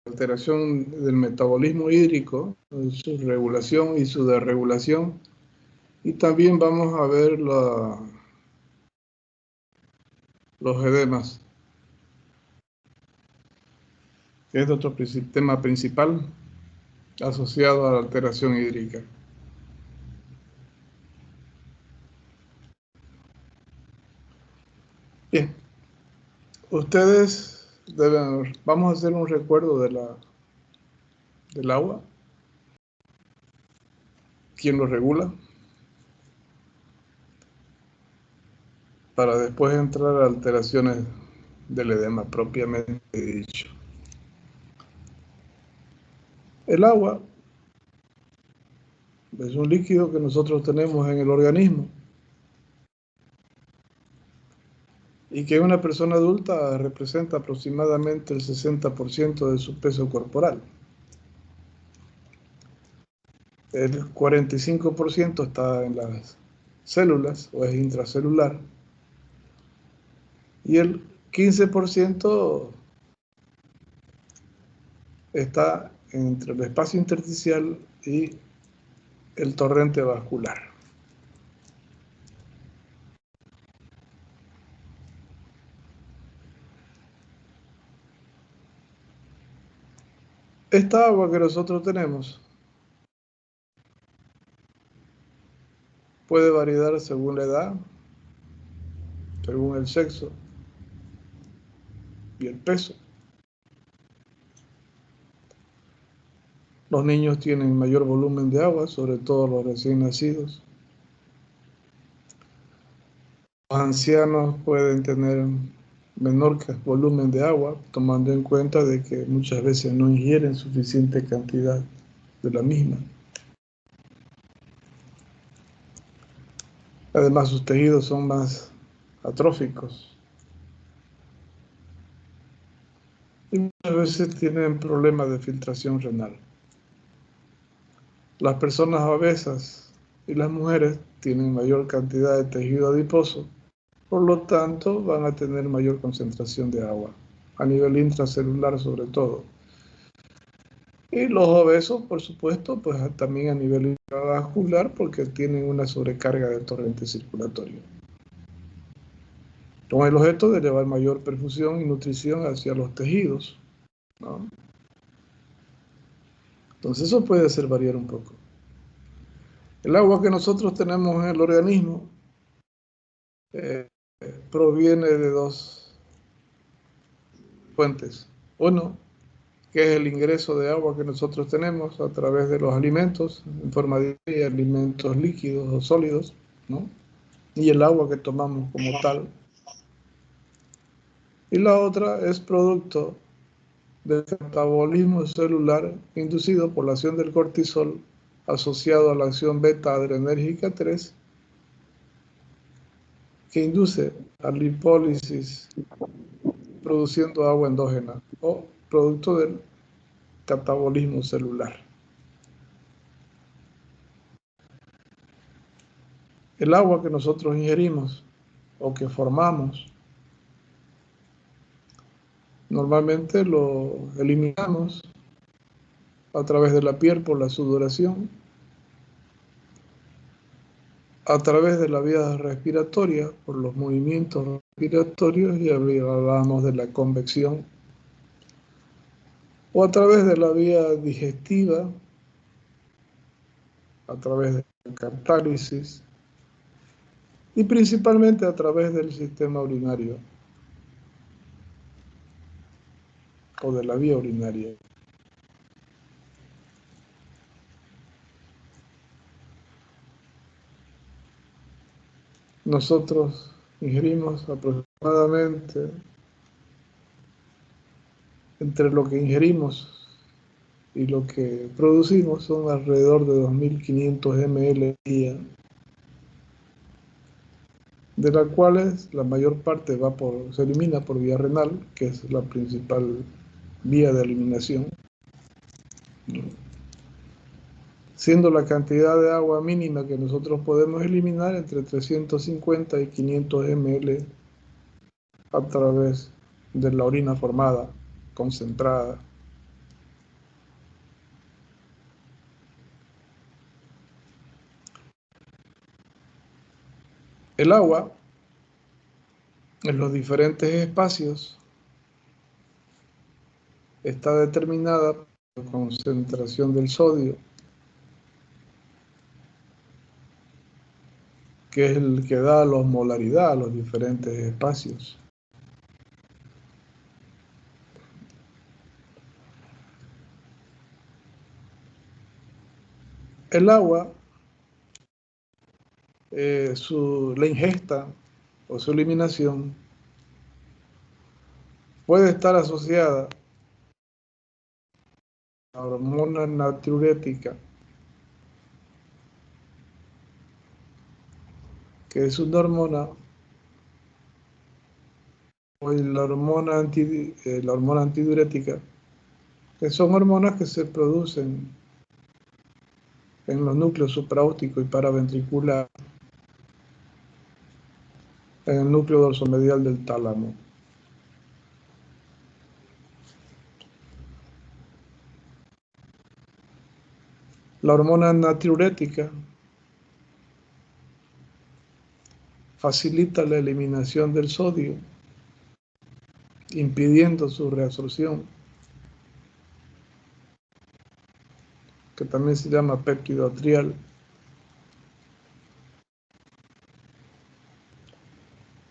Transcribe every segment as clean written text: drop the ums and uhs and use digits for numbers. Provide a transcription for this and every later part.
alteración del metabolismo hídrico, su regulación y su desregulación. Y también vamos a ver los edemas, que es otro tema principal asociado a la alteración hídrica. Bien, ustedes vamos a hacer un recuerdo del agua. ¿Quién lo regula? Para después entrar a alteraciones del edema propiamente dicho. El agua es un líquido que nosotros tenemos en el organismo y que una persona adulta representa aproximadamente el 60% de su peso corporal. El 45% está en las células o es intracelular y el 15% está entre el espacio intersticial y el torrente vascular. Esta agua que nosotros tenemos puede variar según la edad, según el sexo y el peso. Los niños tienen mayor volumen de agua, sobre todo los recién nacidos. Los ancianos pueden tener menor volumen de agua, tomando en cuenta de que muchas veces no ingieren suficiente cantidad de la misma. Además, sus tejidos son más atróficos. Y muchas veces tienen problemas de filtración renal. Las personas obesas y las mujeres tienen mayor cantidad de tejido adiposo, por lo tanto van a tener mayor concentración de agua, a nivel intracelular sobre todo. Y los obesos, por supuesto, pues también a nivel intravascular porque tienen una sobrecarga del torrente circulatorio, con el objeto de llevar mayor perfusión y nutrición hacia los tejidos, ¿no? Entonces eso puede hacer variar un poco. El agua que nosotros tenemos en el organismo proviene de dos fuentes. Uno, que es el ingreso de agua que nosotros tenemos a través de los alimentos, en forma de alimentos líquidos o sólidos, ¿no? Y el agua que tomamos como tal. Y la otra es producto del catabolismo celular inducido por la acción del cortisol asociado a la acción beta-adrenérgica 3, que induce a lipólisis produciendo agua endógena o producto del catabolismo celular. El agua que nosotros ingerimos o que formamos, normalmente lo eliminamos a través de la piel por la sudoración, a través de la vía respiratoria por los movimientos respiratorios, y hablábamos de la convección, o a través de la vía digestiva, a través de la catálisis, y principalmente a través del sistema urinario o de la vía urinaria. Nosotros ingerimos aproximadamente, entre lo que ingerimos y lo que producimos, son alrededor de 2.500 ml al día, de las cuales la mayor parte se elimina por vía renal, que es la principal vía de eliminación, siendo la cantidad de agua mínima que nosotros podemos eliminar entre 350 y 500 ml a través de la orina formada, concentrada. El agua en los diferentes espacios está determinada por la concentración del sodio, que es el que da la osmolaridad a los diferentes espacios. El agua, la ingesta o su eliminación puede estar asociada a la hormona natriurética, que es una hormona, o la hormona antidiurética, que son hormonas que se producen en los núcleos supraóptico y paraventricular, en el núcleo dorsomedial del tálamo. La hormona natriurética facilita la eliminación del sodio, impidiendo su reabsorción, que también se llama péptido atrial,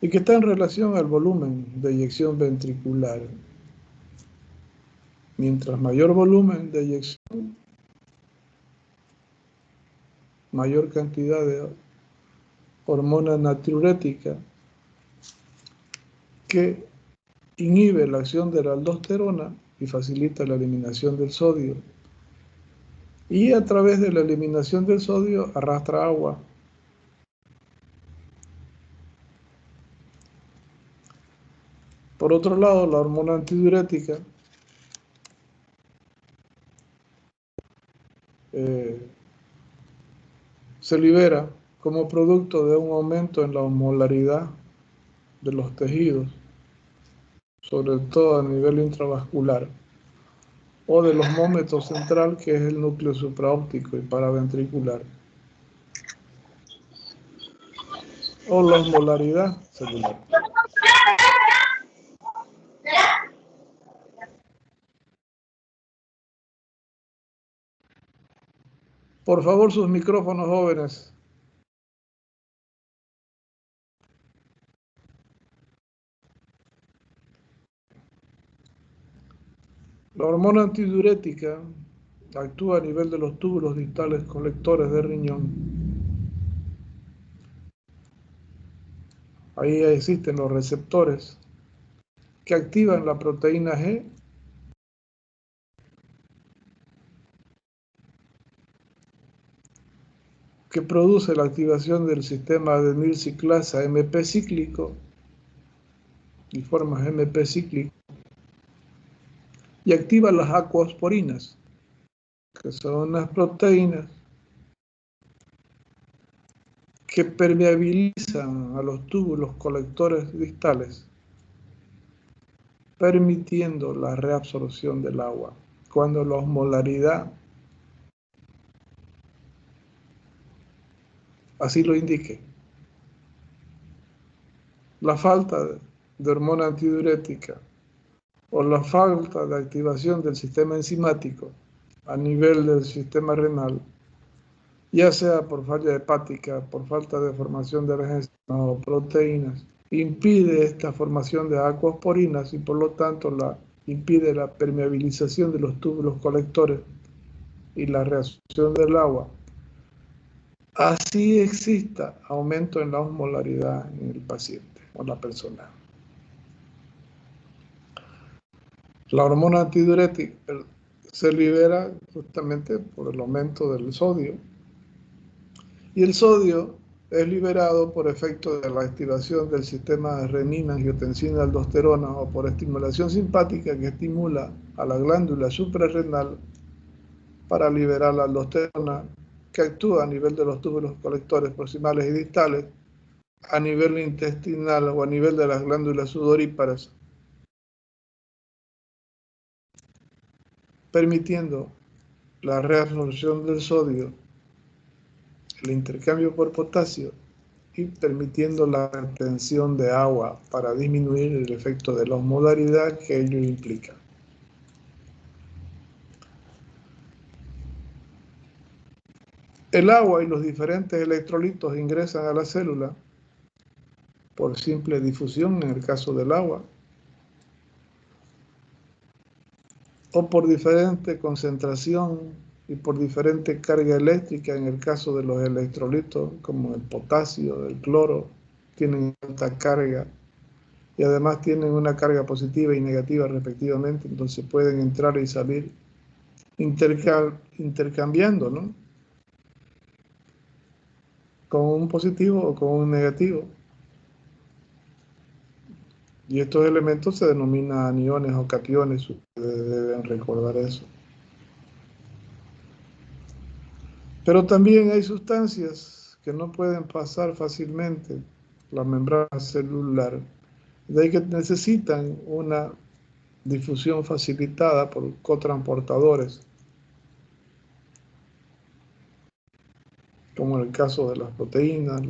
y que está en relación al volumen de eyección ventricular. Mientras mayor volumen de eyección, mayor cantidad de hormona natriurética que inhibe la acción de la aldosterona y facilita la eliminación del sodio. Y a través de la eliminación del sodio arrastra agua. Por otro lado, la hormona antidiurética se libera como producto de un aumento en la osmolaridad de los tejidos, sobre todo a nivel intravascular, o del osmómetro central, que es el núcleo supraóptico y paraventricular, o la osmolaridad celular. Por favor, sus micrófonos, jóvenes. La hormona antidiurética actúa a nivel de los túbulos distales colectores de riñón. Ahí existen los receptores que activan la proteína G que produce la activación del sistema adenilciclasa MP cíclico y formas MP cíclico, y activa las aquosporinas, que son unas proteínas que permeabilizan a los túbulos colectores distales, permitiendo la reabsorción del agua cuando la osmolaridad así lo indique. La falta de hormona antidiurética o la falta de activación del sistema enzimático a nivel del sistema renal, ya sea por falla hepática, por falta de formación de las enzimas o proteínas, impide esta formación de aquosporinas y por lo tanto impide la permeabilización de los túbulos colectores y la reabsorción del agua. Así exista aumento en la osmolaridad en el paciente o la persona. La hormona antidiurética se libera justamente por el aumento del sodio, y el sodio es liberado por efecto de la activación del sistema de renina, angiotensina, aldosterona, o por estimulación simpática que estimula a la glándula suprarrenal para liberar la aldosterona, que actúa a nivel de los túbulos colectores proximales y distales, a nivel intestinal o a nivel de las glándulas sudoríparas, permitiendo la reabsorción del sodio, el intercambio por potasio y permitiendo la retención de agua para disminuir el efecto de la osmolaridad que ello implica. El agua y los diferentes electrolitos ingresan a la célula por simple difusión en el caso del agua, o por diferente concentración y por diferente carga eléctrica en el caso de los electrolitos, como el potasio, el cloro, tienen alta carga y además tienen una carga positiva y negativa respectivamente, entonces pueden entrar y salir intercambiando, ¿no? Con un positivo o con un negativo. Y estos elementos se denominan aniones o cationes, ustedes deben recordar eso. Pero también hay sustancias que no pueden pasar fácilmente la membrana celular, de ahí que necesitan una difusión facilitada por cotransportadores, como en el caso de las proteínas,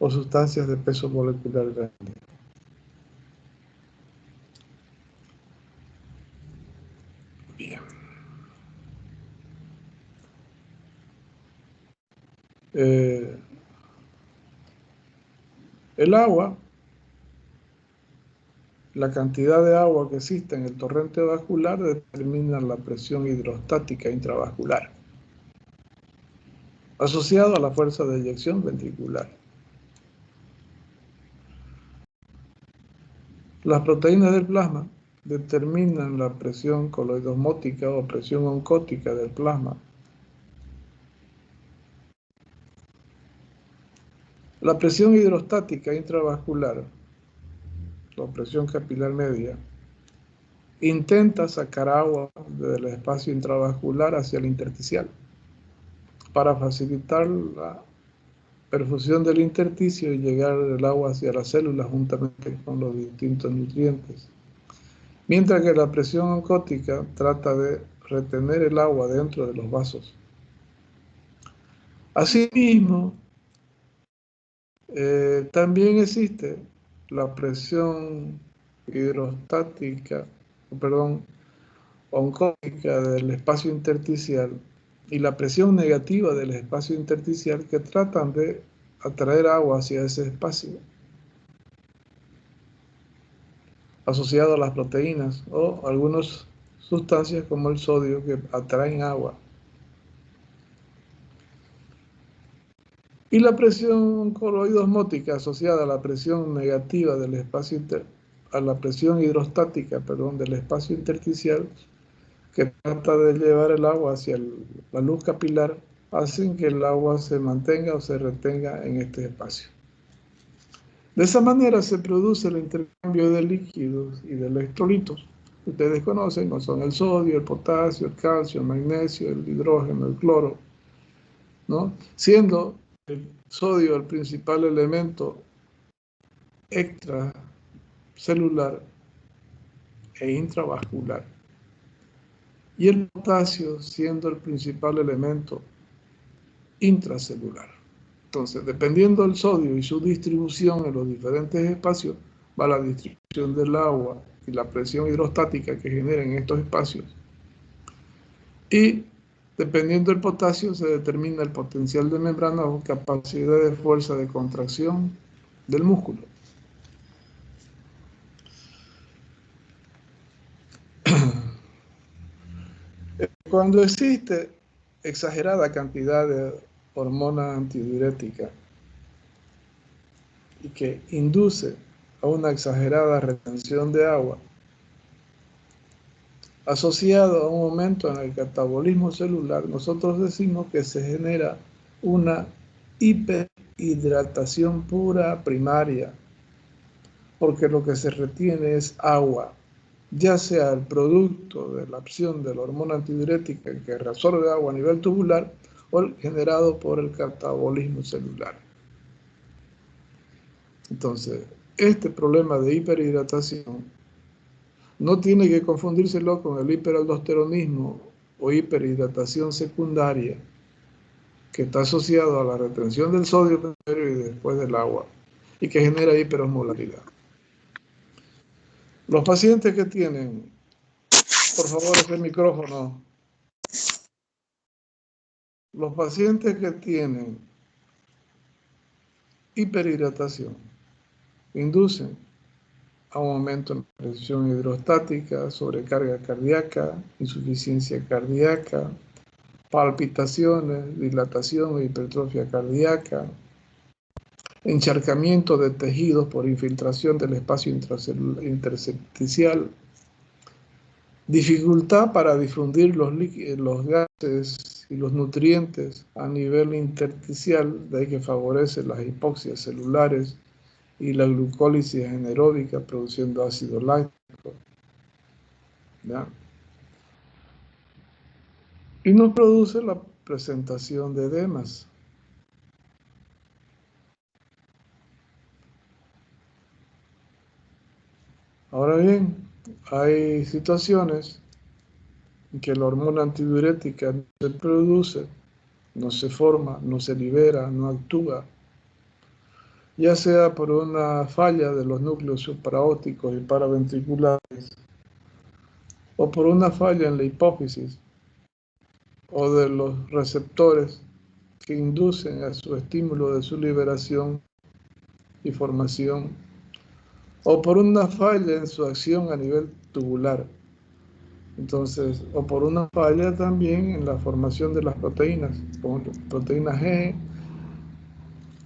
o sustancias de peso molecular grande. Bien. El agua, la cantidad de agua que existe en el torrente vascular determina la presión hidrostática intravascular, asociado a la fuerza de eyección ventricular. Las proteínas del plasma determinan la presión coloidosmótica o presión oncótica del plasma. La presión hidrostática intravascular, la presión capilar media, intenta sacar agua del espacio intravascular hacia el intersticial para facilitar la perfusión del intersticio y llegar el agua hacia las células juntamente con los distintos nutrientes. Mientras que la presión oncótica trata de retener el agua dentro de los vasos. Asimismo, también existe la presión oncótica del espacio intersticial y la presión negativa del espacio intersticial que tratan de atraer agua hacia ese espacio, asociado a las proteínas o algunas sustancias como el sodio que atraen agua. Y la presión coloidosmótica asociada a la presión negativa del espacio a la presión hidrostática, del espacio intersticial, que trata de llevar el agua hacia la luz capilar, hacen que el agua se mantenga o se retenga en este espacio. De esa manera se produce el intercambio de líquidos y de electrolitos. Ustedes conocen, no son el sodio, el potasio, el calcio, el magnesio, el hidrógeno, el cloro, ¿no? Siendo el sodio el principal elemento extracelular e intravascular, y el potasio siendo el principal elemento intracelular. Entonces, dependiendo del sodio y su distribución en los diferentes espacios, va la distribución del agua y la presión hidrostática que generan estos espacios. Y dependiendo del potasio, se determina el potencial de membrana o capacidad de fuerza de contracción del músculo. Cuando existe exagerada cantidad de hormona antidiurética y que induce a una exagerada retención de agua, asociado a un aumento en el catabolismo celular, nosotros decimos que se genera una hiperhidratación pura primaria, porque lo que se retiene es agua, ya sea el producto de la acción de la hormona antidiurética que reabsorbe agua a nivel tubular o el generado por el catabolismo celular. Entonces, este problema de hiperhidratación no tiene que confundírselo con el hiperaldosteronismo o hiperhidratación secundaria, que está asociado a la retención del sodio primero y después del agua, y que genera hiperosmolaridad. Los pacientes que tienen, por favor, ese micrófono, los pacientes que tienen hiperhidratación inducen a un aumento en la presión hidrostática, sobrecarga cardíaca, insuficiencia cardíaca, palpitaciones, dilatación e hipertrofia cardíaca, encharcamiento de tejidos por infiltración del espacio intersticial, dificultad para difundir los gases y los nutrientes a nivel intersticial, de ahí que favorece las hipoxias celulares y la glucólisis anaeróbica produciendo ácido láctico. ¿Ya? Y nos produce la presentación de edemas. Ahora bien, hay situaciones en que la hormona antidiurética no se produce, no se forma, no se libera, no actúa, ya sea por una falla de los núcleos supraópticos y paraventriculares, o por una falla en la hipófisis, o de los receptores que inducen a su estímulo de su liberación y formación, o por una falla en su acción a nivel tubular. Entonces, o por una falla también en la formación de las proteínas, como proteína G,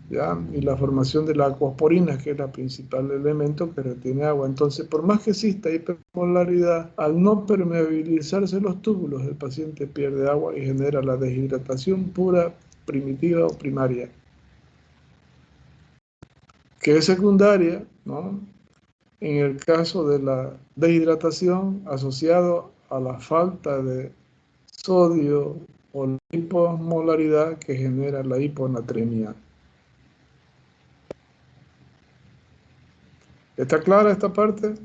¿ya? Y la formación de la aquaporina, que es el principal elemento que retiene agua. Entonces, por más que exista hiperpolaridad, al no permeabilizarse los túbulos, el paciente pierde agua y genera la deshidratación pura, primitiva o primaria, que es secundaria, ¿no? En el caso de la deshidratación asociado a la falta de sodio o la hiposmolaridad que genera la hiponatremia. ¿Está clara esta parte?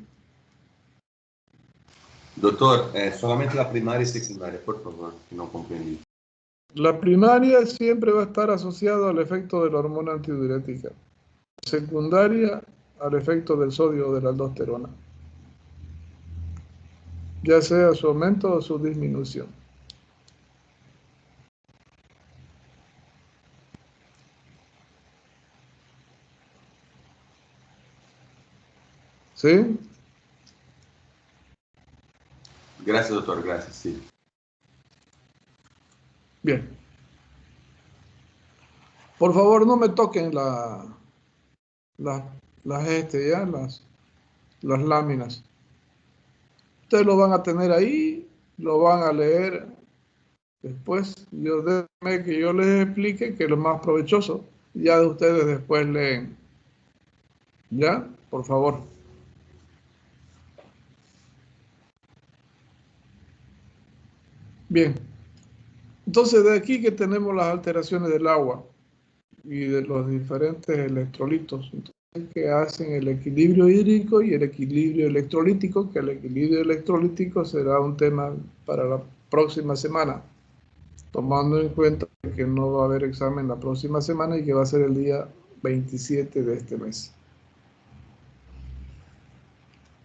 Doctor, solamente la primaria y secundaria, por favor, que no comprendí. La primaria siempre va a estar asociada al efecto de la hormona antidiurética. Secundaria al efecto del sodio o de la aldosterona, ya sea su aumento o su disminución. ¿Sí? Gracias, doctor, gracias, sí. Bien. Por favor, no me toquen las láminas. Ustedes lo van a tener ahí, lo van a leer después. Déjenme que yo les explique que es lo más provechoso. Ya de ustedes después leen. ¿Ya? Por favor. Bien. Entonces, de aquí que tenemos las alteraciones del agua y de los diferentes electrolitos, entonces, que hacen el equilibrio hídrico y el equilibrio electrolítico, que el equilibrio electrolítico será un tema para la próxima semana, tomando en cuenta que no va a haber examen la próxima semana y que va a ser el día 27 de este mes.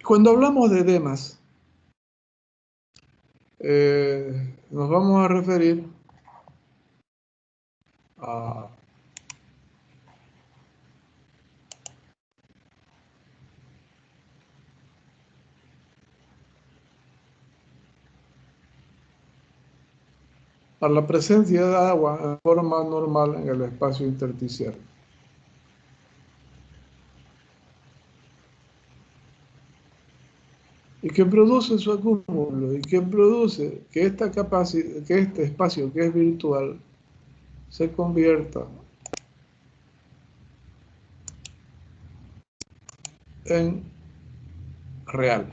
Cuando hablamos de edemas, nos vamos a referir a la presencia de agua en forma normal en el espacio intersticial. Y que produce su acúmulo, y que produce que esta capacidad, que este espacio que es virtual se convierta en real.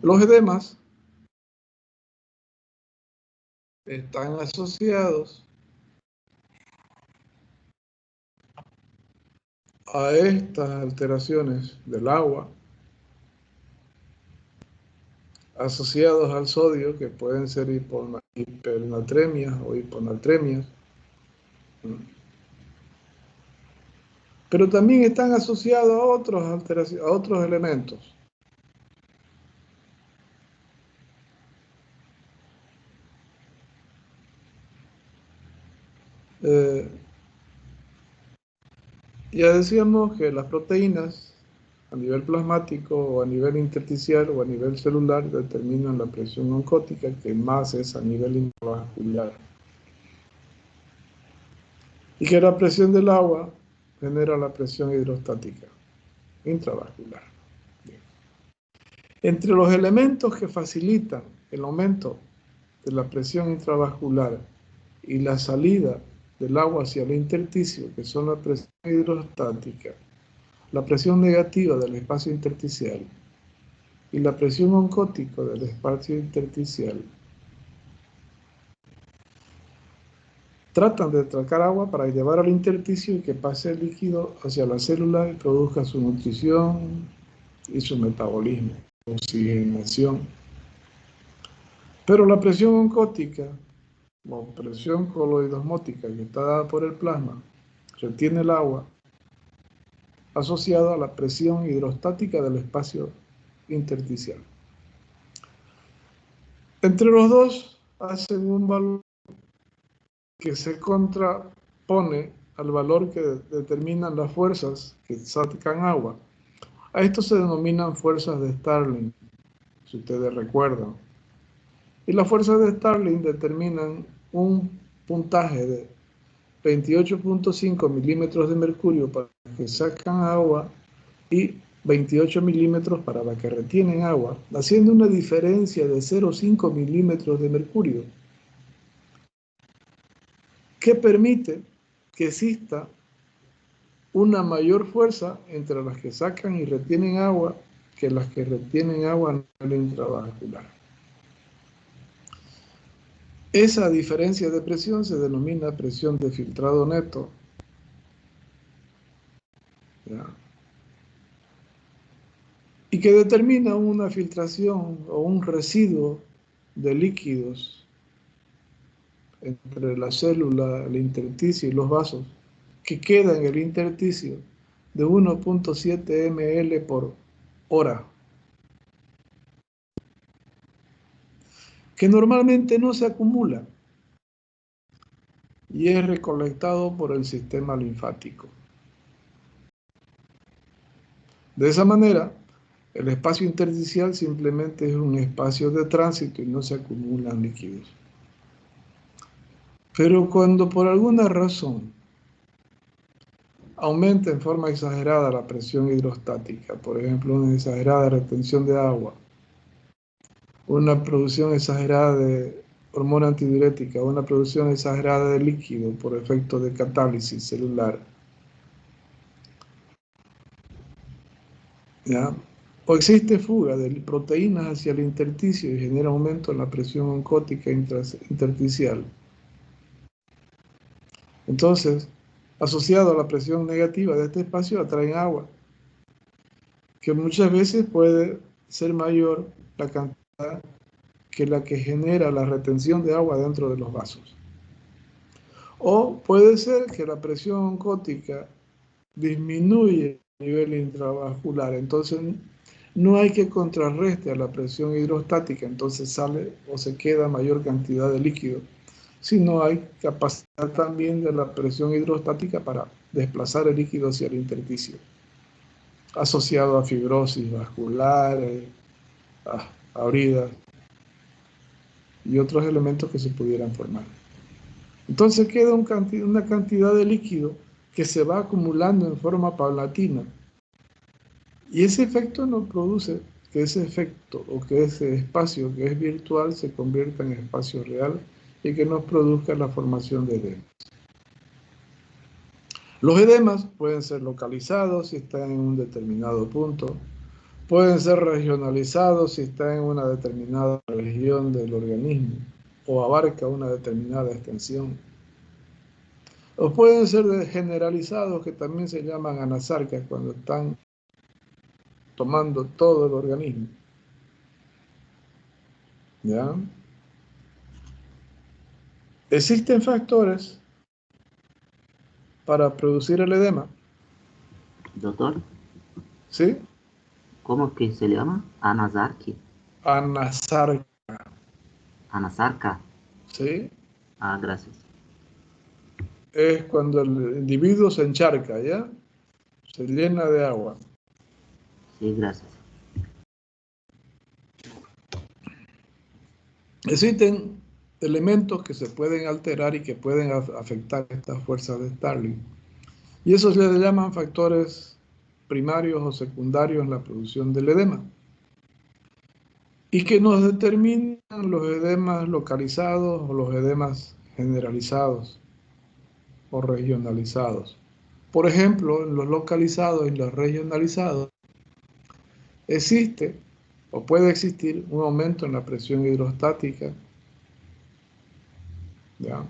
Los edemas están asociados a estas alteraciones del agua, asociados al sodio, que pueden ser hipernatremias o hiponatremias, pero también están asociados a otros elementos. Ya decíamos que las proteínas a nivel plasmático o a nivel intersticial o a nivel celular determinan la presión oncótica, que más es a nivel intravascular. Y que la presión del agua genera la presión hidrostática intravascular. Bien. Entre los elementos que facilitan el aumento de la presión intravascular y la salida del agua hacia el intersticio, que son la presión hidrostática, la presión negativa del espacio intersticial y la presión oncótica del espacio intersticial, tratan de tracar agua para llevar al intersticio y que pase el líquido hacia la célula y produzca su nutrición y su metabolismo, oxigenación. Pero la presión oncótica o presión coloidosmótica, que está dada por el plasma, retiene el agua asociada a la presión hidrostática del espacio intersticial. Entre los dos hacen un valor que se contrapone al valor que determinan las fuerzas que sacan agua. A esto se denominan fuerzas de Starling, si ustedes recuerdan. Y las fuerzas de Starling determinan un puntaje de 28.5 milímetros de mercurio para que sacan agua y 28 milímetros para la que retienen agua, haciendo una diferencia de 0,5 milímetros de mercurio, que permite que exista una mayor fuerza entre las que sacan y retienen agua que las que retienen agua a nivel intravascular. Esa diferencia de presión se denomina presión de filtrado neto. ¿Ya? Y que determina una filtración o un residuo de líquidos entre la célula, el intersticio y los vasos, que queda en el intersticio de 1.7 ml por hora, que normalmente no se acumula y es recolectado por el sistema linfático. De esa manera, el espacio intersticial simplemente es un espacio de tránsito y no se acumulan líquidos. Pero cuando por alguna razón aumenta en forma exagerada la presión hidrostática, por ejemplo, una exagerada retención de agua, una producción exagerada de hormona antidiurética, una producción exagerada de líquido por efecto de catálisis celular, ¿ya? O existe fuga de proteínas hacia el intersticio y genera aumento en la presión oncótica intersticial. Entonces, asociado a la presión negativa de este espacio, atraen agua, que muchas veces puede ser mayor la cantidad que la que genera la retención de agua dentro de los vasos. O puede ser que la presión oncótica disminuye a nivel intravascular, entonces no hay que contrarreste a la presión hidrostática, entonces sale o se queda mayor cantidad de líquido, sino hay capacidad también de la presión hidrostática para desplazar el líquido hacia el intersticio, asociado a fibrosis vascular, a heridas y otros elementos que se pudieran formar. Entonces queda una cantidad de líquido que se va acumulando en forma paulatina. Y ese efecto no produce que ese efecto o que ese espacio que es virtual se convierta en espacio real y que nos produzca la formación de edemas. Los edemas pueden ser localizados si están en un determinado punto, Pueden ser regionalizados si está en una determinada región del organismo o abarca una determinada extensión. O pueden ser generalizados, que también se llaman anasarcas, cuando están tomando todo el organismo. ¿Ya? Existen factores para producir el edema. Doctor, ¿Sí? ¿cómo es que se le llama? Anasarquia. Anasarca. Anasarca. ¿Sí? Ah, gracias. Es cuando el individuo se encharca, ¿ya? Se llena de agua. Sí, gracias. Existen elementos que se pueden alterar y que pueden afectar estas fuerzas de Starling. Y esos se le llaman factores primarios o secundarios en la producción del edema. Y que nos determinan los edemas localizados o los edemas generalizados o regionalizados. Por ejemplo, en los localizados y los regionalizados existe o puede existir un aumento en la presión hidrostática, ¿ya?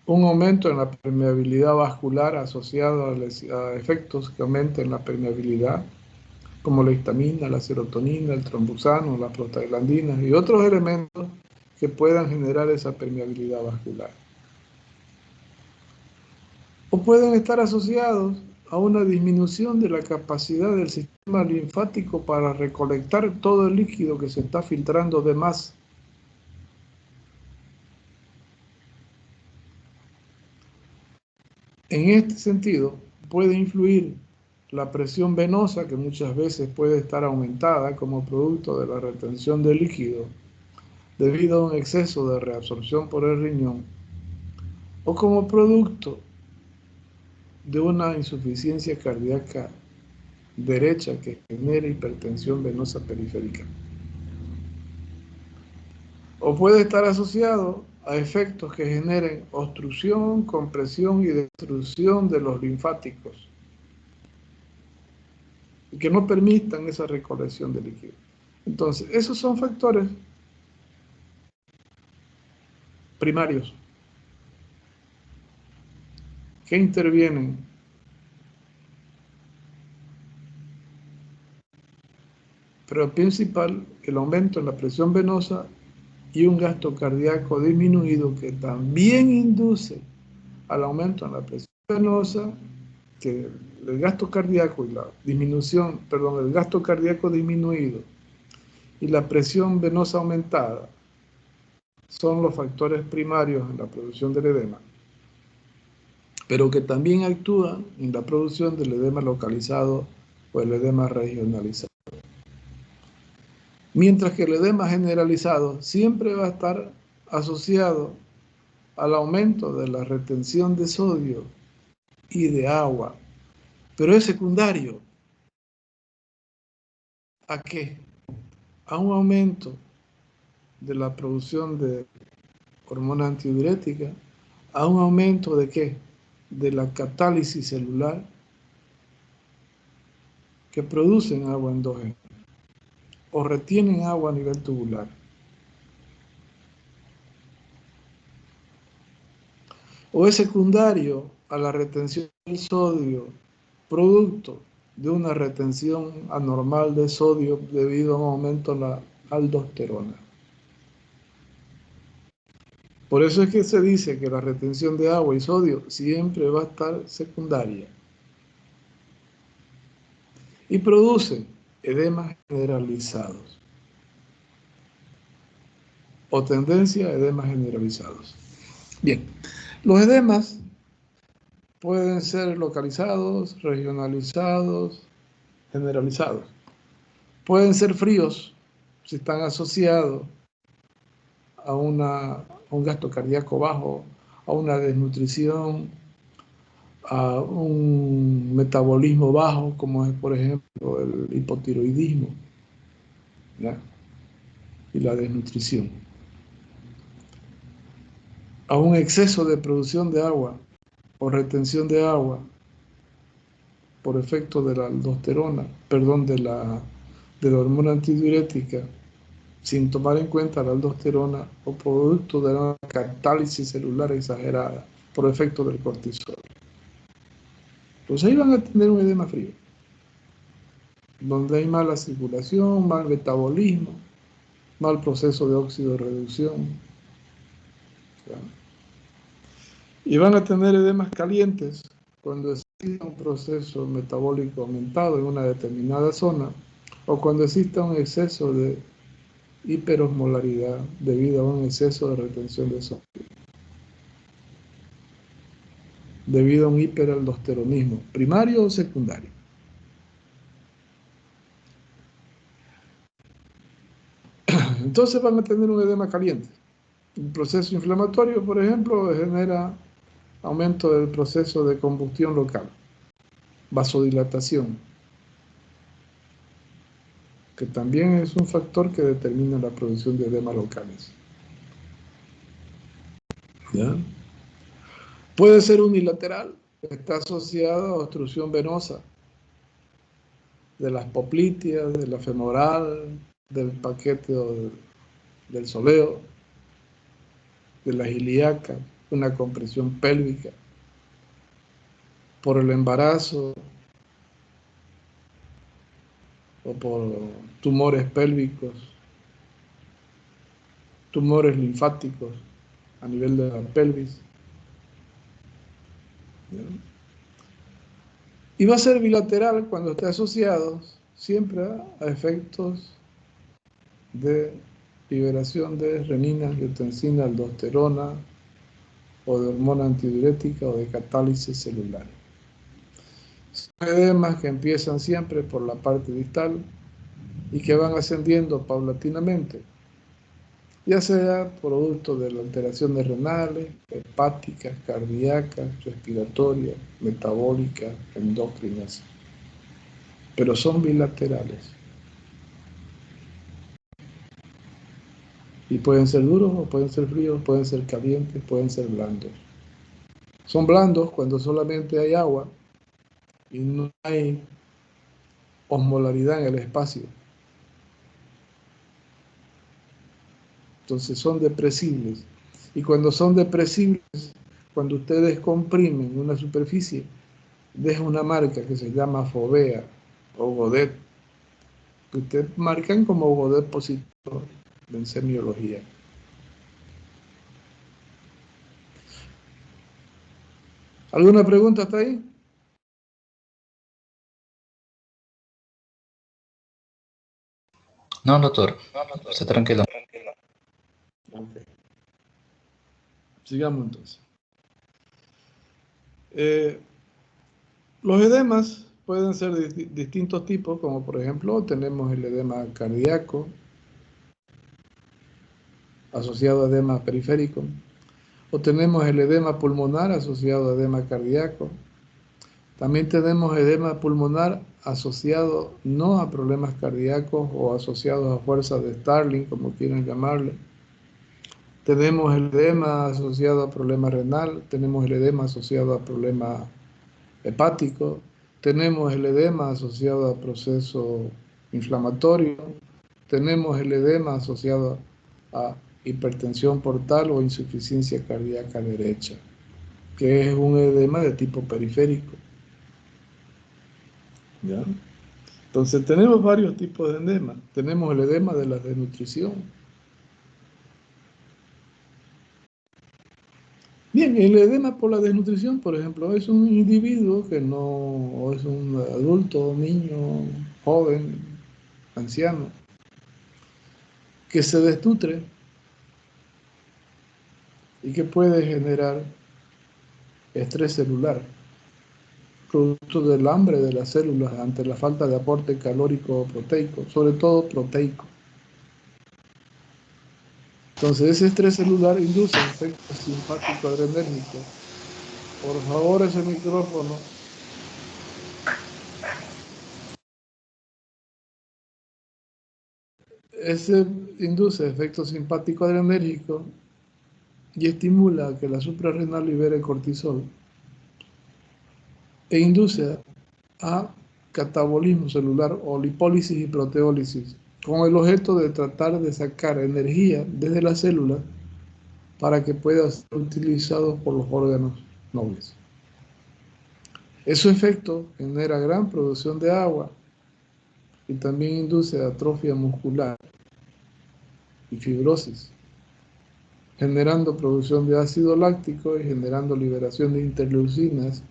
Un aumento en la permeabilidad vascular asociado a efectos que aumenten la permeabilidad, como la histamina, la serotonina, el tromboxano, la prostaglandina y otros elementos que puedan generar esa permeabilidad vascular. O pueden estar asociados a una disminución de la capacidad del sistema linfático para recolectar todo el líquido que se está filtrando de más. En este sentido, puede influir la presión venosa, que muchas veces puede estar aumentada como producto de la retención de líquido debido a un exceso de reabsorción por el riñón, o como producto de una insuficiencia cardíaca derecha que genera hipertensión venosa periférica. O puede estar asociado a efectos que generen obstrucción, compresión y destrucción de los linfáticos y que no permitan esa recolección de líquido. Entonces, esos son factores primarios que intervienen pero el principal, el aumento en la presión venosa y un gasto cardíaco disminuido que también induce al aumento en la presión venosa, que el gasto cardíaco y la disminución, perdón, el gasto cardíaco disminuido y la presión venosa aumentada son los factores primarios en la producción del edema, pero que también actúan en la producción del edema localizado o el edema regionalizado. Mientras que el edema generalizado siempre va a estar asociado al aumento de la retención de sodio y de agua, pero es secundario. ¿A qué? A un aumento de la producción de hormona antidiurética, a un aumento de ¿qué? De la catálisis celular que producen agua endógena o retienen agua a nivel tubular. O es secundario a la retención del sodio, producto de una retención anormal de sodio debido a un aumento en la aldosterona. Por eso es que se dice que la retención de agua y sodio siempre va a estar secundaria y produce edemas generalizados o tendencia a edemas generalizados. Bien, los edemas pueden ser localizados, regionalizados, generalizados. Pueden ser fríos si están asociados a un gasto cardíaco bajo, a una desnutrición, a un metabolismo bajo, como es, por ejemplo, el hipotiroidismo, ¿ya? Y la desnutrición. A un exceso de producción de agua o retención de agua por efecto de la aldosterona, perdón, de la de la hormona antidiurética sin tomar en cuenta la aldosterona o producto de una catálisis celular exagerada por efecto del cortisol. Pues ahí van a tener un edema frío, donde hay mala circulación, mal metabolismo, mal proceso de óxido reducción. Y van a tener edemas calientes cuando exista un proceso metabólico aumentado en una determinada zona o cuando exista un exceso de hiperosmolaridad debido a un exceso de retención de sodio, debido a un hiperaldosteronismo, primario o secundario. Entonces van a tener un edema caliente. El proceso inflamatorio, por ejemplo, genera aumento del proceso de combustión local, vasodilatación, que también es un factor que determina la producción de edemas locales. ¿Ya? Puede ser unilateral, está asociado a obstrucción venosa de las popliteas, de la femoral, del paquete del soleo, de la ilíaca, una compresión pélvica, por el embarazo o por tumores pélvicos, tumores linfáticos a nivel de la pelvis. ¿Ya? Y va a ser bilateral cuando esté asociado siempre a efectos de liberación de renina, angiotensina, aldosterona o de hormona antidiurética o de catálisis celular. Son edemas que empiezan siempre por la parte distal y que van ascendiendo paulatinamente, ya sea producto de las alteraciones renales, hepáticas, cardíacas, respiratorias, metabólicas, endócrinas, pero son bilaterales. Y pueden ser duros o pueden ser fríos, pueden ser calientes, pueden ser blandos. Son blandos cuando solamente hay agua y no hay osmolaridad en el espacio. Entonces son depresibles. Y cuando son depresibles, cuando ustedes comprimen una superficie, deja una marca que se llama fovea o godet, que ustedes marcan como godet positivo en semiología. ¿Alguna pregunta hasta ahí? No, doctor, está tranquilo. Okay. Sigamos entonces. Los edemas pueden ser de distintos tipos, como por ejemplo tenemos el edema cardíaco asociado a edema periférico, o tenemos el edema pulmonar asociado a edema cardíaco. También tenemos edema pulmonar asociado no a problemas cardíacos o asociados a fuerzas de Starling, como quieran llamarle. Tenemos el edema asociado a problema renal, tenemos el edema asociado a problema hepático, tenemos el edema asociado a proceso inflamatorio, tenemos el edema asociado a hipertensión portal o insuficiencia cardíaca derecha, que es un edema de tipo periférico. ¿Ya? Entonces tenemos varios tipos de edema. Tenemos el edema de la desnutrición. Bien, el edema por la desnutrición, por ejemplo, es un individuo que no, o es un adulto, niño, joven, anciano, que se desnutre y que puede generar estrés celular, producto del hambre de las células ante la falta de aporte calórico o proteico, sobre todo proteico. Entonces, ese estrés celular induce efectos simpático adrenérgicos. Por favor, ese micrófono. Ese induce efectos simpático adrenérgicos y estimula a que la suprarrenal libere cortisol e induce a catabolismo celular o lipólisis y proteólisis, con el objeto de tratar de sacar energía desde la célula para que pueda ser utilizado por los órganos nobles. Ese efecto genera gran producción de agua y también induce atrofia muscular y fibrosis, generando producción de ácido láctico y generando liberación de interleucinas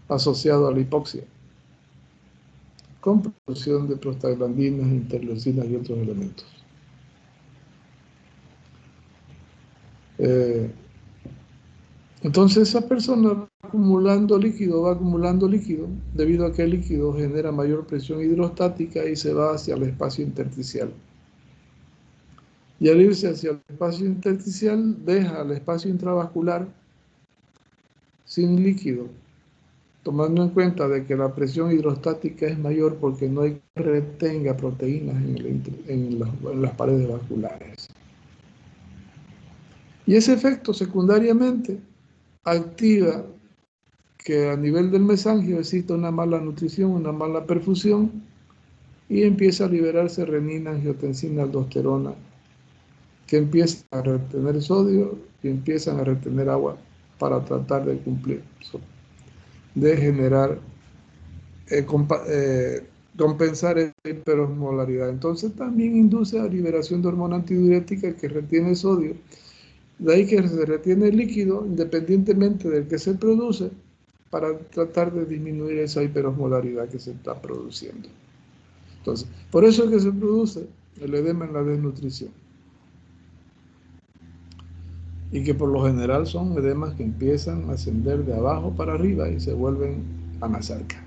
asociado a la hipoxia, con producción de prostaglandinas, interleucinas y otros elementos. Entonces esa persona va acumulando líquido, debido a que el líquido genera mayor presión hidrostática y se va hacia el espacio intersticial. Y al irse hacia el espacio intersticial, deja el espacio intravascular sin líquido, tomando en cuenta de que la presión hidrostática es mayor porque no hay que retenga proteínas en las paredes vasculares. Y ese efecto secundariamente activa que a nivel del mesangio existe una mala nutrición, una mala perfusión, y empieza a liberarse renina, angiotensina, aldosterona, que empiezan a retener sodio y empiezan a retener agua para tratar de cumplir eso, de generar, compensar esa hiperosmolaridad. Entonces también induce a liberación de hormona antidiurética que retiene sodio. De ahí que se retiene el líquido independientemente del que se produce para tratar de disminuir esa hiperosmolaridad que se está produciendo. Entonces, por eso es que se produce el edema en la desnutrición. Y que por lo general son edemas que empiezan a ascender de abajo para arriba y se vuelven anasarca,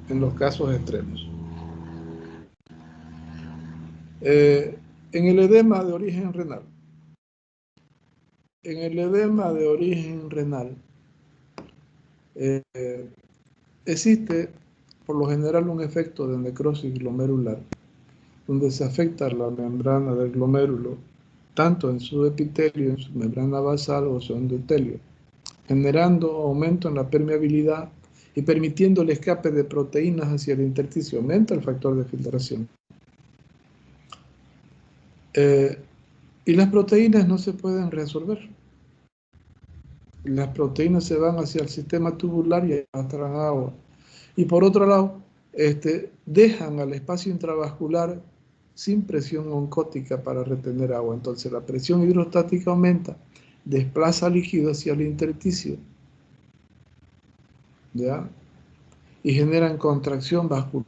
en los casos extremos. En el edema de origen renal. En el edema de origen renal existe por lo general un efecto de necrosis glomerular, donde se afecta la membrana del glomérulo, tanto en su epitelio, en su membrana basal o su endotelio, generando aumento en la permeabilidad y permitiendo el escape de proteínas hacia el intersticio. Aumenta el factor de filtración. Y las proteínas no se pueden reabsorber. Las proteínas se van hacia el sistema tubular y arrastran agua. Y por otro lado, dejan al espacio intravascular sin presión oncótica para retener agua. Entonces la presión hidrostática aumenta, desplaza líquido hacia el intersticio, ¿ya? Y generan contracción vascular.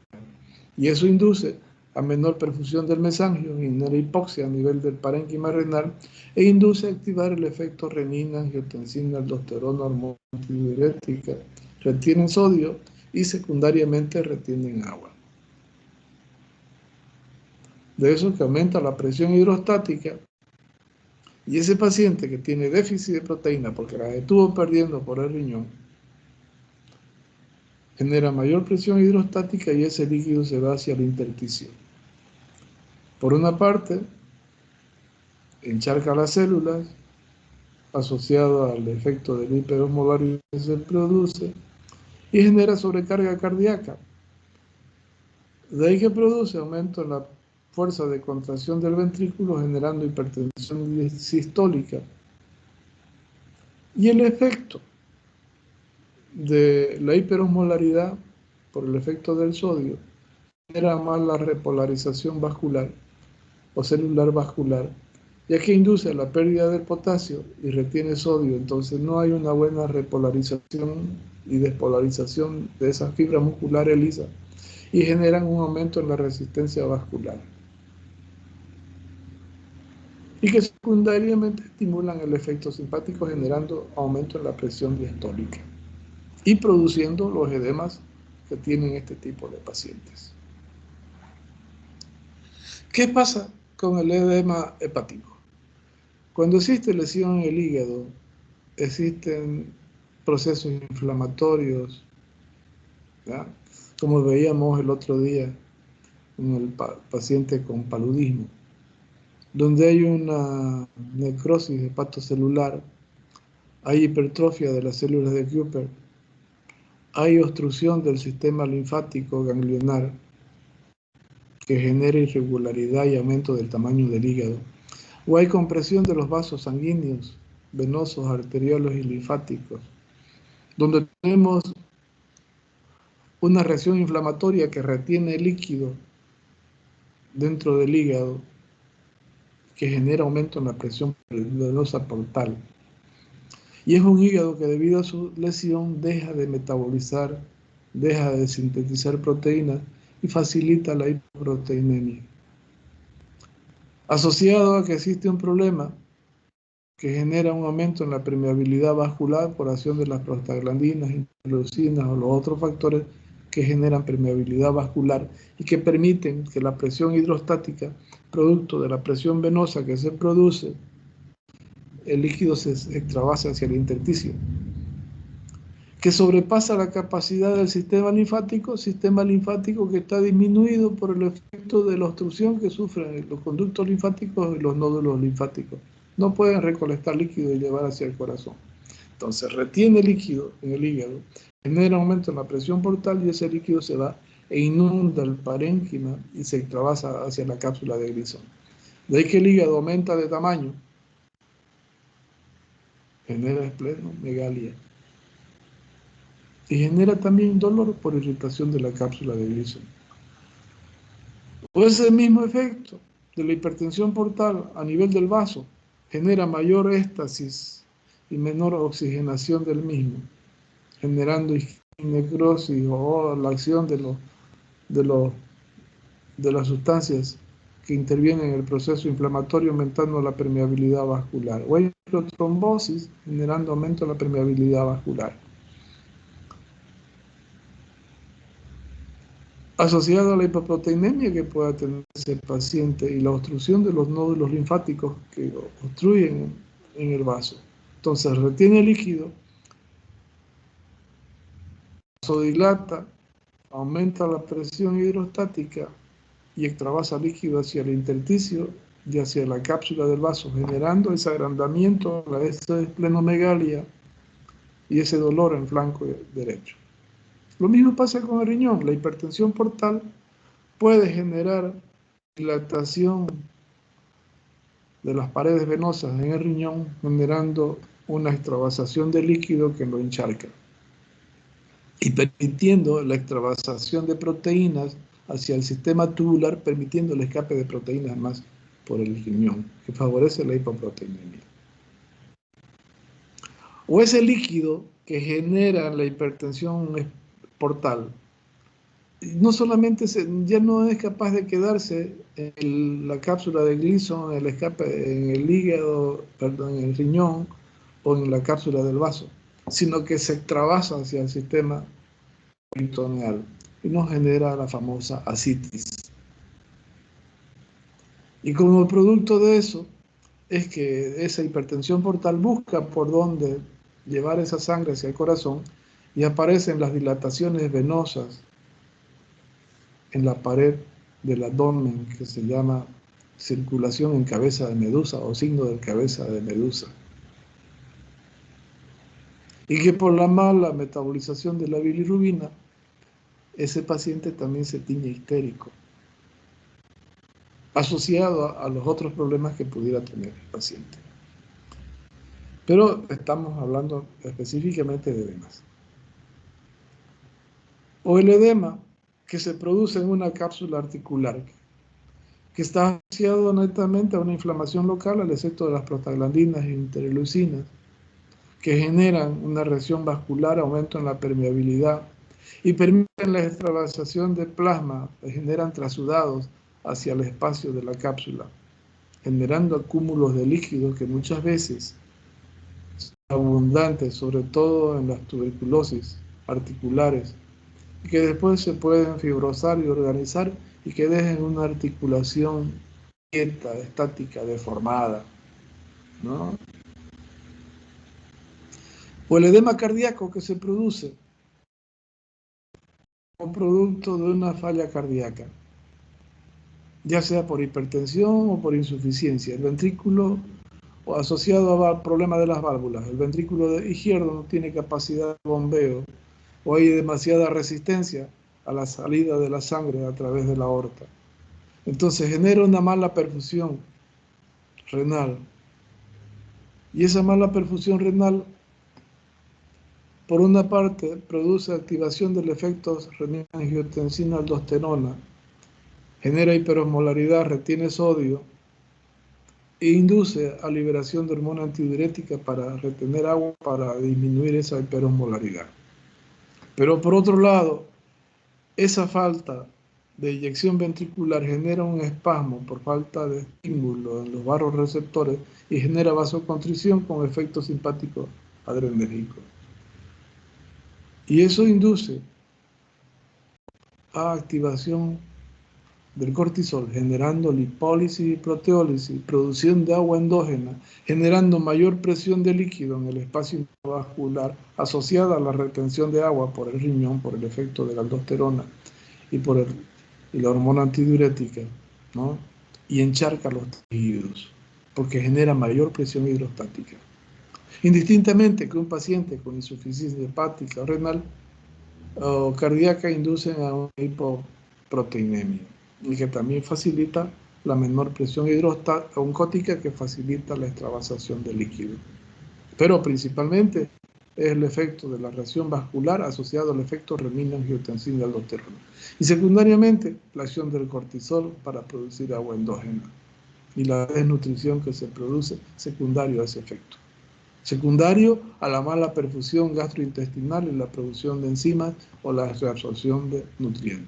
Y eso induce a menor perfusión del mesangio, genera hipoxia a nivel del parénquima renal e induce a activar el efecto renina, angiotensina, aldosterona, hormona antidiurética, retienen sodio y secundariamente retienen agua. De eso que aumenta la presión hidrostática y ese paciente que tiene déficit de proteína porque las estuvo perdiendo por el riñón, genera mayor presión hidrostática y ese líquido se va hacia el intersticio. Por una parte, encharca las células, asociado al efecto del hiperosmolaridad que se produce, y genera sobrecarga cardíaca. De ahí que produce aumento en la fuerza de contracción del ventrículo, generando hipertensión sistólica. Y el efecto de la hiperosmolaridad por el efecto del sodio genera más la repolarización vascular o celular vascular, ya que induce a la pérdida del potasio y retiene sodio. Entonces no hay una buena repolarización y despolarización de esas fibras musculares lisas y generan un aumento en la resistencia vascular y que secundariamente estimulan el efecto simpático generando aumento en la presión diastólica y produciendo los edemas que tienen este tipo de pacientes. ¿Qué pasa con el edema hepático? Cuando existe lesión en el hígado, existen procesos inflamatorios, ¿ya? Como veíamos el otro día en el paciente con paludismo, donde hay una necrosis hepatocelular, hay hipertrofia de las células de Kupffer, hay obstrucción del sistema linfático ganglionar que genera irregularidad y aumento del tamaño del hígado, o hay compresión de los vasos sanguíneos, venosos, arteriales y linfáticos, donde tenemos una reacción inflamatoria que retiene el líquido dentro del hígado, que genera aumento en la presión venosa portal. Y es un hígado que debido a su lesión deja de metabolizar, deja de sintetizar proteínas y facilita la hipoproteinemia. Asociado a que existe un problema que genera un aumento en la permeabilidad vascular por acción de las prostaglandinas, interleucinas o los otros factores que generan permeabilidad vascular y que permiten que la presión hidrostática, producto de la presión venosa que se produce, el líquido se extravase hacia el intersticio, que sobrepasa la capacidad del sistema linfático que está disminuido por el efecto de la obstrucción que sufren los conductos linfáticos y los nódulos linfáticos. No pueden recolectar líquido y llevar hacia el corazón. Entonces retiene líquido en el hígado, genera aumento en la presión portal y ese líquido se va e inunda el parénquima y se extravasa hacia la cápsula de Gleason. De ahí que el hígado aumenta de tamaño, genera esplenomegalia y genera también dolor por irritación de la cápsula de Gleason. O ese mismo efecto de la hipertensión portal a nivel del vaso genera mayor éstasis y menor oxigenación del mismo, generando necrosis o la acción de las sustancias que intervienen en el proceso inflamatorio, aumentando la permeabilidad vascular. O hay microtrombosis, generando aumento de la permeabilidad vascular. Asociado a la hipoproteinemia que pueda tener ese paciente y la obstrucción de los nódulos linfáticos que obstruyen en el vaso. Entonces retiene líquido, vasodilata, aumenta la presión hidrostática y extravasa líquido hacia el intersticio y hacia la cápsula del vaso, generando ese agrandamiento, esa esplenomegalia y ese dolor en flanco derecho. Lo mismo pasa con el riñón. La hipertensión portal puede generar dilatación de las paredes venosas en el riñón, generando una extravasación de líquido que lo encharca y permitiendo la extravasación de proteínas hacia el sistema tubular, permitiendo el escape de proteínas más por el riñón, que favorece la hipoproteinemia. O ese líquido que genera la hipertensión portal, no solamente ya no es capaz de quedarse en la cápsula de Gleason, en el escape, en el hígado, perdón, en el riñón o en la cápsula del vaso, sino que se extravasa hacia el sistema peritoneal y nos genera la famosa ascitis. Y como producto de eso es que esa hipertensión portal busca por dónde llevar esa sangre hacia el corazón y aparecen las dilataciones venosas en la pared del abdomen, que se llama circulación en cabeza de medusa o signo de cabeza de medusa. Y que por la mala metabolización de la bilirrubina, ese paciente también se tiñe histérico, asociado a los otros problemas que pudiera tener el paciente. Pero estamos hablando específicamente de edemas. O el edema que se produce en una cápsula articular, que está asociado netamente a una inflamación local al efecto de las prostaglandinas e interleucinas, que generan una reacción vascular, aumento en la permeabilidad y permiten la extravasación de plasma, que generan trasudados hacia el espacio de la cápsula, generando acúmulos de líquidos que muchas veces son abundantes, sobre todo en las tuberculosis articulares, y que después se pueden fibrosar y organizar y que dejen una articulación quieta, estática, deformada, ¿no? O el edema cardíaco que se produce como producto de una falla cardíaca, ya sea por hipertensión o por insuficiencia. El ventrículo, o asociado a problemas de las válvulas, el ventrículo izquierdo no tiene capacidad de bombeo, o hay demasiada resistencia a la salida de la sangre a través de la aorta. Entonces genera una mala perfusión renal. Y esa mala perfusión renal, por una parte, produce activación del efecto renina-angiotensina-aldosterona, genera hiperosmolaridad, retiene sodio e induce a liberación de hormona antidiurética para retener agua para disminuir esa hiperosmolaridad. Pero por otro lado, esa falta de eyección ventricular genera un espasmo por falta de estímulo en los vasoreceptores y genera vasoconstricción con efecto simpático adrenérgico. Y eso induce a activación del cortisol, generando lipólisis y proteólisis, producción de agua endógena, generando mayor presión de líquido en el espacio intravascular asociada a la retención de agua por el riñón, por el efecto de la aldosterona y la hormona antidiurética, ¿no? Y encharca los tejidos, porque genera mayor presión hidrostática. Indistintamente que un paciente con insuficiencia hepática o renal o cardíaca inducen a una hipoproteinemia, y que también facilita la menor presión oncótica, que facilita la extravasación de líquido. Pero principalmente es el efecto de la reacción vascular asociado al efecto renina-angiotensina-aldosterona. Y secundariamente, la acción del cortisol para producir agua endógena y la desnutrición que se produce secundario a ese efecto. Secundario a la mala perfusión gastrointestinal y la producción de enzimas o la reabsorción de nutrientes.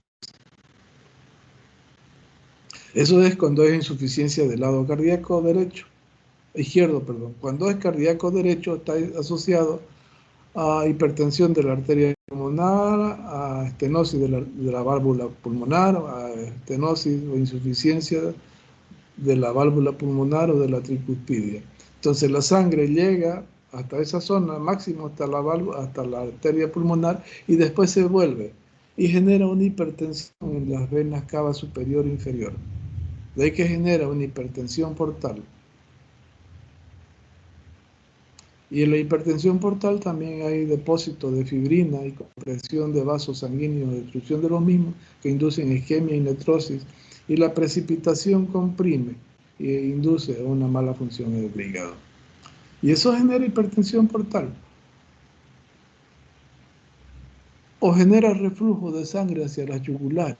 Eso es cuando es insuficiencia del lado cardíaco izquierdo. Cuando es cardíaco derecho está asociado a hipertensión de la arteria pulmonar, a estenosis de la válvula pulmonar, a estenosis o insuficiencia de la válvula pulmonar o de la tricuspidia. Entonces la sangre llega hasta esa zona, máximo hasta la arteria pulmonar, y después se vuelve y genera una hipertensión en las venas cava superior e inferior. De ahí que genera una hipertensión portal. Y en la hipertensión portal también hay depósito de fibrina y compresión de vasos sanguíneos, destrucción de los mismos, que inducen isquemia y necrosis, y la precipitación comprime e induce a una mala función del hígado. Y eso genera hipertensión portal. O genera reflujo de sangre hacia las yugulares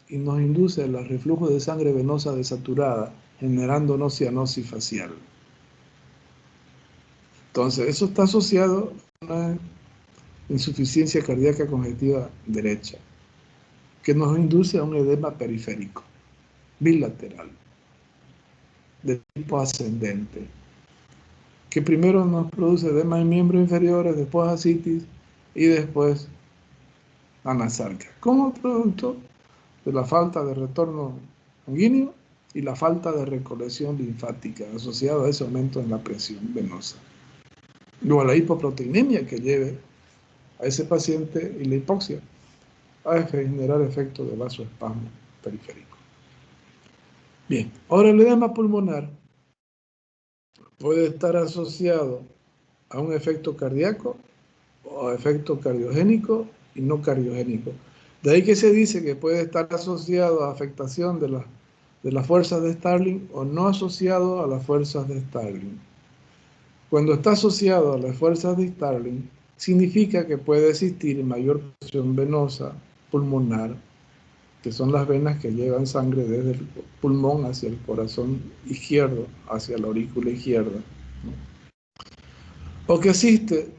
y nos induce al reflujo de sangre venosa desaturada, generando cianosis facial. Entonces, eso está asociado a una insuficiencia cardíaca congestiva derecha, que nos induce a un edema periférico, bilateral, de tipo ascendente, que primero nos produce edema en miembros inferiores, después ascitis y después anasalgia, como producto de la falta de retorno sanguíneo y la falta de recolección linfática asociada a ese aumento en la presión venosa. Luego la hipoproteinemia que lleve a ese paciente y la hipoxia a generar efecto de vasoespasmo periférico. Bien, ahora el edema pulmonar puede estar asociado a un efecto cardíaco o a efecto cardiogénico y no cardiogénico. De ahí que se dice que puede estar asociado a afectación de las fuerzas de Starling o no asociado a las fuerzas de Starling. Cuando está asociado a las fuerzas de Starling, significa que puede existir mayor presión venosa pulmonar, que son las venas que llevan sangre desde el pulmón hacia el corazón izquierdo, hacia la aurícula izquierda, ¿no? O que existe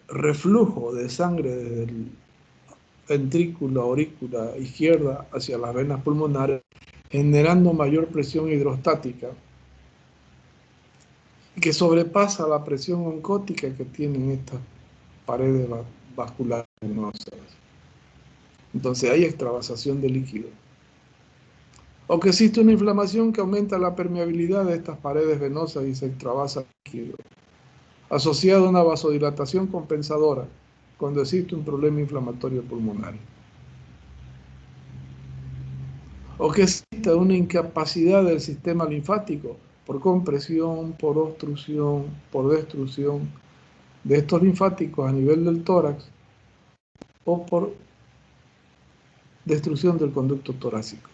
reflujo de sangre desde el ventrículo, aurícula izquierda hacia las venas pulmonares, generando mayor presión hidrostática, que sobrepasa la presión oncótica que tienen estas paredes vasculares venosas. Entonces hay extravasación de líquido. O que existe una inflamación que aumenta la permeabilidad de estas paredes venosas y se extravasa líquido, asociado a una vasodilatación compensadora cuando existe un problema inflamatorio pulmonar. O que existe una incapacidad del sistema linfático por compresión, por obstrucción, por destrucción de estos linfáticos a nivel del tórax o por destrucción del conducto torácico,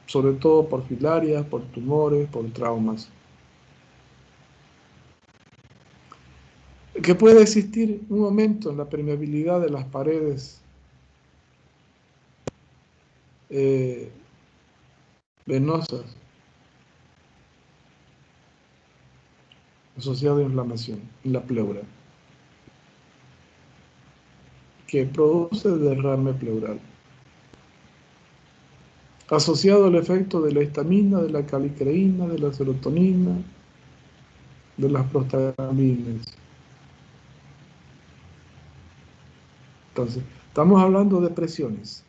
sobre todo por filarias, por tumores, por traumas. Que puede existir un aumento en la permeabilidad de las paredes venosas asociado a inflamación en la pleura, que produce derrame pleural, asociado al efecto de la histamina, de la calicreína, de la serotonina, de las prostaglandinas. Entonces, estamos hablando de presiones.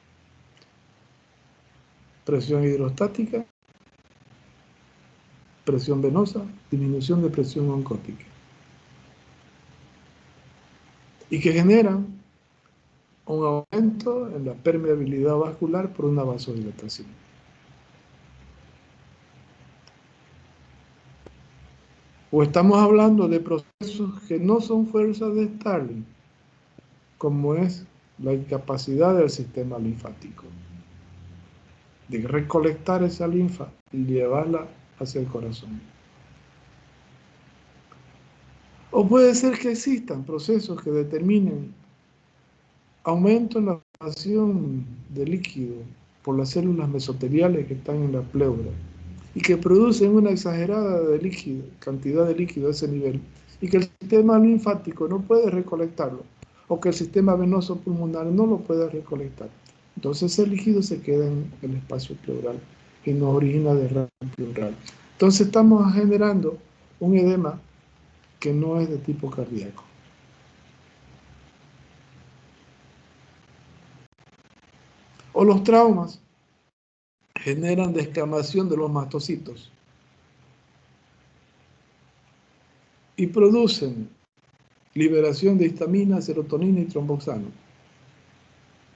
Presión hidrostática, presión venosa, disminución de presión oncótica. Y que generan un aumento en la permeabilidad vascular por una vasodilatación. O estamos hablando de procesos que no son fuerzas de Starling, como es la incapacidad del sistema linfático de recolectar esa linfa y llevarla hacia el corazón. O puede ser que existan procesos que determinen aumento en la formación de líquido por las células mesoteliales que están en la pleura y que producen una exagerada cantidad de líquido a ese nivel y que el sistema linfático no puede recolectarlo o que el sistema venoso pulmonar no lo puede recolectar. Entonces ese líquido se queda en el espacio pleural y nos origina derrame pleural. Entonces estamos generando un edema que no es de tipo cardíaco. O los traumas generan descamación de los mastocitos y producen liberación de histamina, serotonina y tromboxano.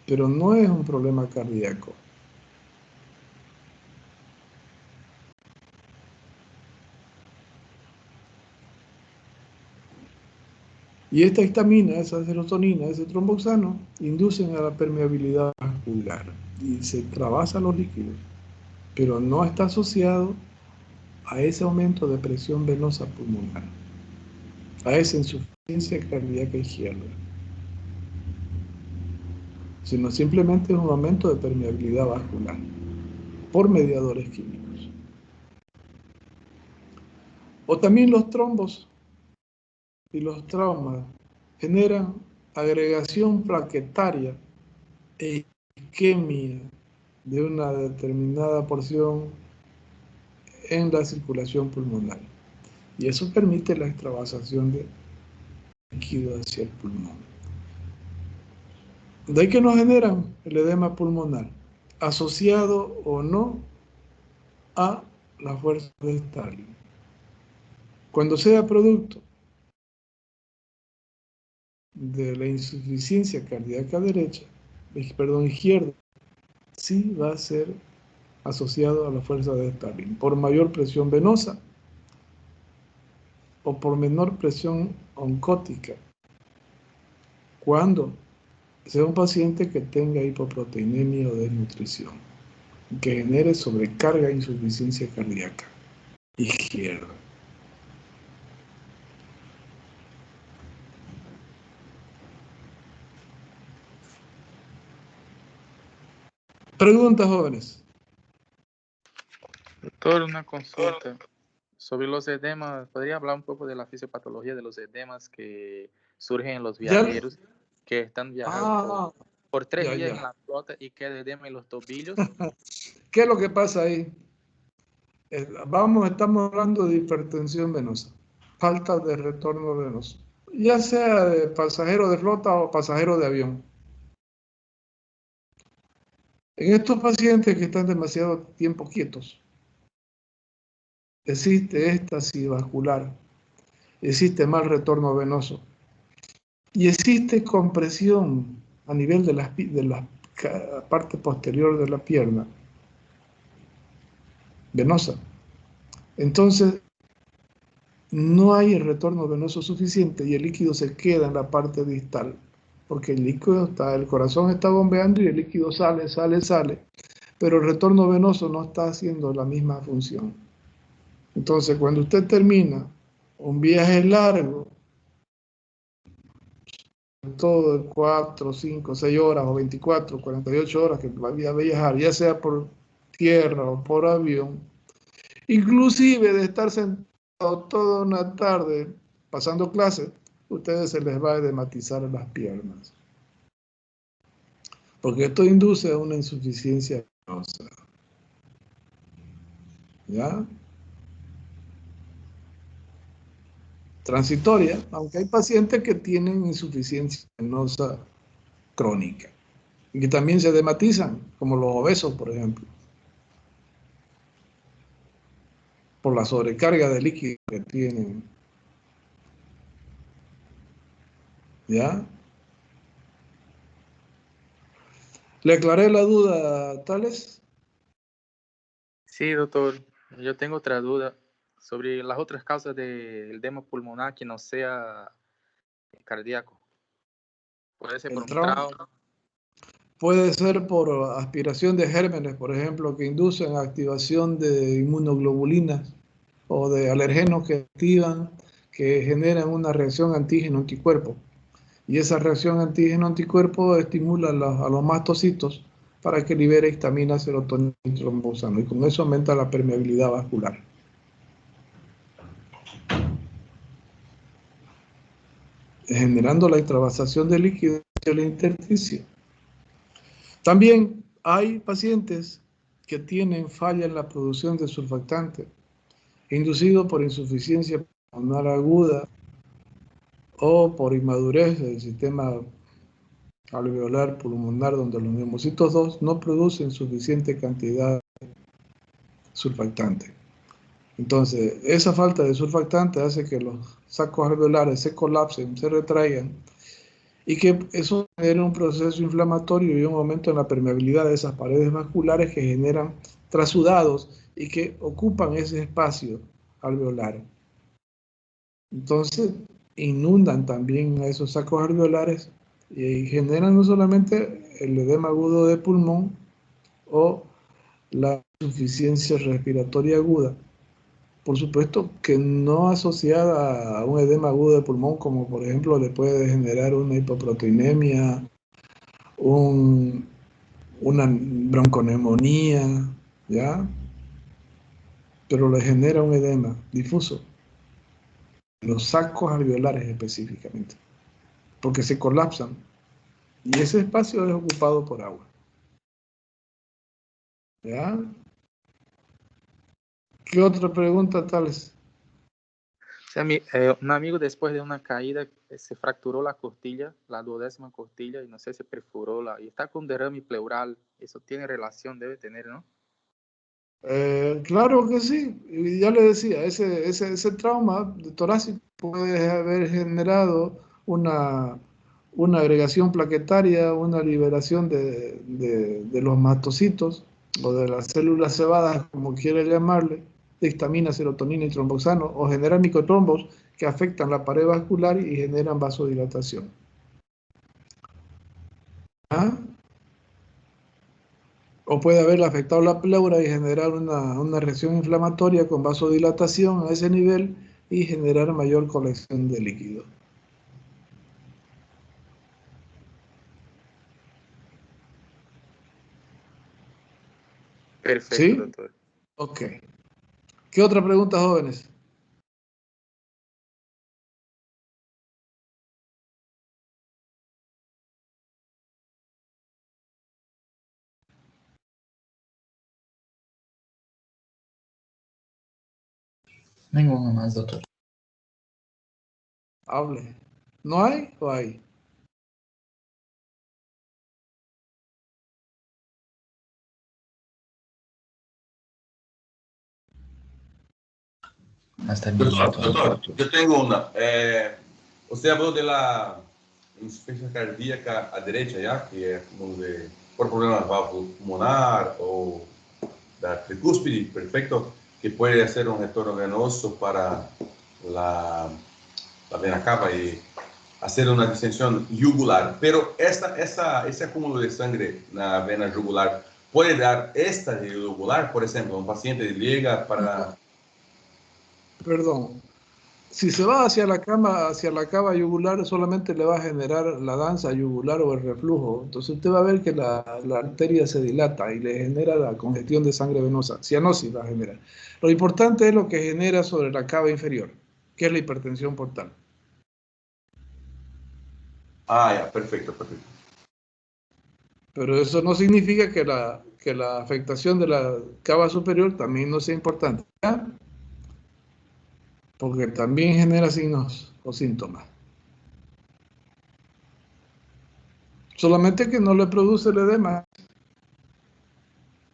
Pero no es un problema cardíaco. Y esta histamina, esa serotonina, ese tromboxano, inducen a la permeabilidad vascular y se trabasan los líquidos, pero no está asociado a ese aumento de presión venosa pulmonar, a esa insuficiencia cardíaca izquierda, sino simplemente es un aumento de permeabilidad vascular por mediadores químicos. O también los trombos y los traumas generan agregación plaquetaria e isquemia de una determinada porción en la circulación pulmonar. Y eso permite la extravasación de líquido hacia el pulmón. De ahí que nos generan el edema pulmonar, asociado o no a la fuerza de Starling. Cuando sea producto de la insuficiencia cardíaca izquierda, sí va a ser asociado a la fuerza de Starling, por mayor presión venosa o por menor presión oncótica, cuando sea un paciente que tenga hipoproteinemia o desnutrición, que genere sobrecarga e insuficiencia cardíaca izquierda. Preguntas, jóvenes. Doctor, una consulta sobre los edemas. ¿Podría hablar un poco de la fisiopatología de los edemas que surgen en los viajeros que están viajando por 3 días en la flota y queda edema en los tobillos? ¿Qué es lo que pasa ahí? Estamos hablando de hipertensión venosa, falta de retorno venoso, ya sea de pasajero de flota o pasajero de avión. En estos pacientes que están demasiado tiempo quietos, existe éstasis vascular, existe mal retorno venoso y existe compresión a nivel de la parte posterior de la pierna venosa. Entonces, no hay el retorno venoso suficiente y el líquido se queda en la parte distal, porque el líquido está, el corazón está bombeando y el líquido sale, pero el retorno venoso no está haciendo la misma función. Entonces, cuando usted termina un viaje largo, todo de 4, 5, 6 horas o 24, 48 horas que vaya a viajar, ya sea por tierra o por avión, inclusive de estar sentado toda una tarde pasando clases, a ustedes se les va a edematizar las piernas. Porque esto induce a una insuficiencia venosa. ¿Ya? Transitoria, aunque hay pacientes que tienen insuficiencia venosa crónica y que también se edematizan, como los obesos, por ejemplo, por la sobrecarga de líquido que tienen. ¿Ya? ¿Le aclaré la duda, Tales? Sí, doctor. Yo tengo otra duda sobre las otras causas del edema pulmonar que no sea cardíaco. Puede ser por un trauma. Puede ser por aspiración de gérmenes, por ejemplo, que inducen activación de inmunoglobulinas o de alergenos que activan, que generan una reacción antígeno-anticuerpo. Y esa reacción antígeno-anticuerpo estimula a los mastocitos para que libere histamina, serotonina y trombosano. Y con eso aumenta la permeabilidad vascular. Generando la extravasación de líquido hacia la intersticio. También hay pacientes que tienen falla en la producción de surfactante, inducido por insuficiencia pulmonar aguda o por inmadurez del sistema alveolar pulmonar, donde los neumocitos 2 no producen suficiente cantidad de surfactante. Entonces, esa falta de surfactante hace que los sacos alveolares se colapsen, se retraigan, y que eso genera un proceso inflamatorio y un aumento en la permeabilidad de esas paredes vasculares que generan trasudados y que ocupan ese espacio alveolar. Entonces, inundan también a esos sacos alveolares y generan no solamente el edema agudo de pulmón o la insuficiencia respiratoria aguda, por supuesto que no asociada a un edema agudo de pulmón, como por ejemplo le puede generar una hipoproteinemia, una bronconeumonía, ¿ya? Pero le genera un edema difuso, los sacos alveolares específicamente, porque se colapsan y ese espacio es ocupado por agua. ¿Ya? ¿Qué otra pregunta, Tales? O sea, un amigo después de una caída se fracturó la costilla, la 12ª costilla, y no sé, se perforó y está con derrame pleural. Eso tiene relación, debe tener, ¿no? Claro que sí, y ya le decía, ese trauma torácico puede haber generado una agregación plaquetaria, una liberación de los mastocitos o de las células cebadas, como quiera llamarle, de histamina, serotonina y tromboxano, o generar micotrombos que afectan la pared vascular y generan vasodilatación. ¿Ah? O puede haberle afectado la pleura y generar una reacción inflamatoria con vasodilatación a ese nivel y generar mayor colección de líquido. Perfecto, ¿Sí? doctor. Ok. ¿Qué otra pregunta, jóvenes? Ninguna más, doctor. Hable. ¿No hay o hay? Hasta el momento. Doutor, eu tenho uma. Você falou da insuficiência cardíaca à direita, já, que é por problema pulmonar ou da tricúspide, perfeito, que pode ser um retorno venoso para la vena cava y hacer una distensión yugular. Pero ese acúmulo de sangre en la vena yugular puede dar esta yugular, por ejemplo, un paciente llega para... Perdón. Si se va hacia la cava yugular, solamente le va a generar la danza yugular o el reflujo. Entonces usted va a ver que la arteria se dilata y le genera la congestión de sangre venosa. Cianosis va a generar. Lo importante es lo que genera sobre la cava inferior, que es la hipertensión portal. Ah, ya, perfecto. Pero eso no significa que la afectación de la cava superior también no sea importante, ¿ya? Porque también genera signos o síntomas. Solamente que no le produce el edema,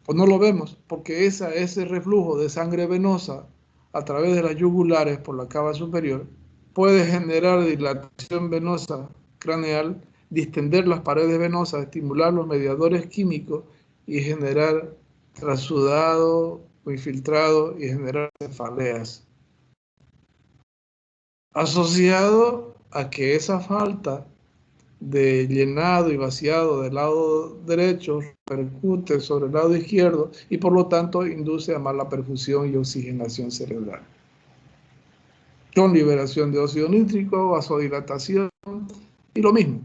o no lo vemos, porque ese reflujo de sangre venosa a través de las yugulares por la cava superior puede generar dilatación venosa craneal, distender las paredes venosas, estimular los mediadores químicos y generar trasudado o infiltrado y generar cefaleas. Asociado a que esa falta de llenado y vaciado del lado derecho repercute sobre el lado izquierdo y por lo tanto induce a mala perfusión y oxigenación cerebral. Con liberación de óxido nítrico, vasodilatación y lo mismo.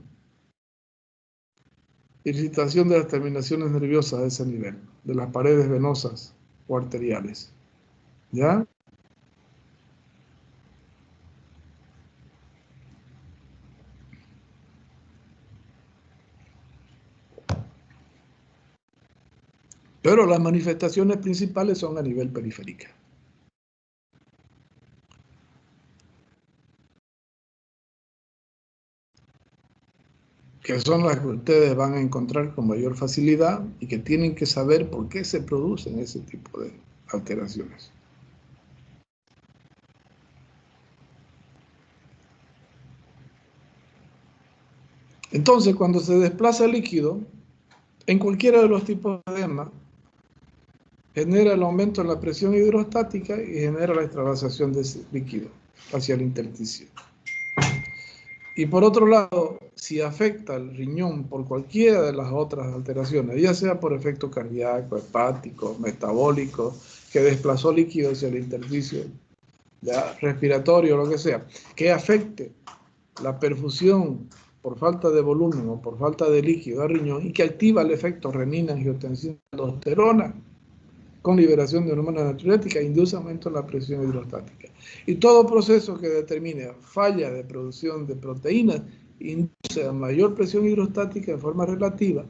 Irritación de las terminaciones nerviosas a ese nivel, de las paredes venosas o arteriales. ¿Ya? Pero las manifestaciones principales son a nivel periférica. Que son las que ustedes van a encontrar con mayor facilidad y que tienen que saber por qué se producen ese tipo de alteraciones. Entonces, cuando se desplaza el líquido, en cualquiera de los tipos de edema, genera el aumento en la presión hidrostática y genera la extravasación de ese líquido hacia el intersticio. Y por otro lado, si afecta el riñón por cualquiera de las otras alteraciones, ya sea por efecto cardíaco, hepático, metabólico, que desplazó líquido hacia el intersticio, ya respiratorio, lo que sea, que afecte la perfusión por falta de volumen o por falta de líquido al riñón y que activa el efecto renina, angiotensina, aldosterona, con liberación de hormonas natriuréticas, induce aumento en la presión hidrostática. Y todo proceso que determine falla de producción de proteínas induce a mayor presión hidrostática de forma relativa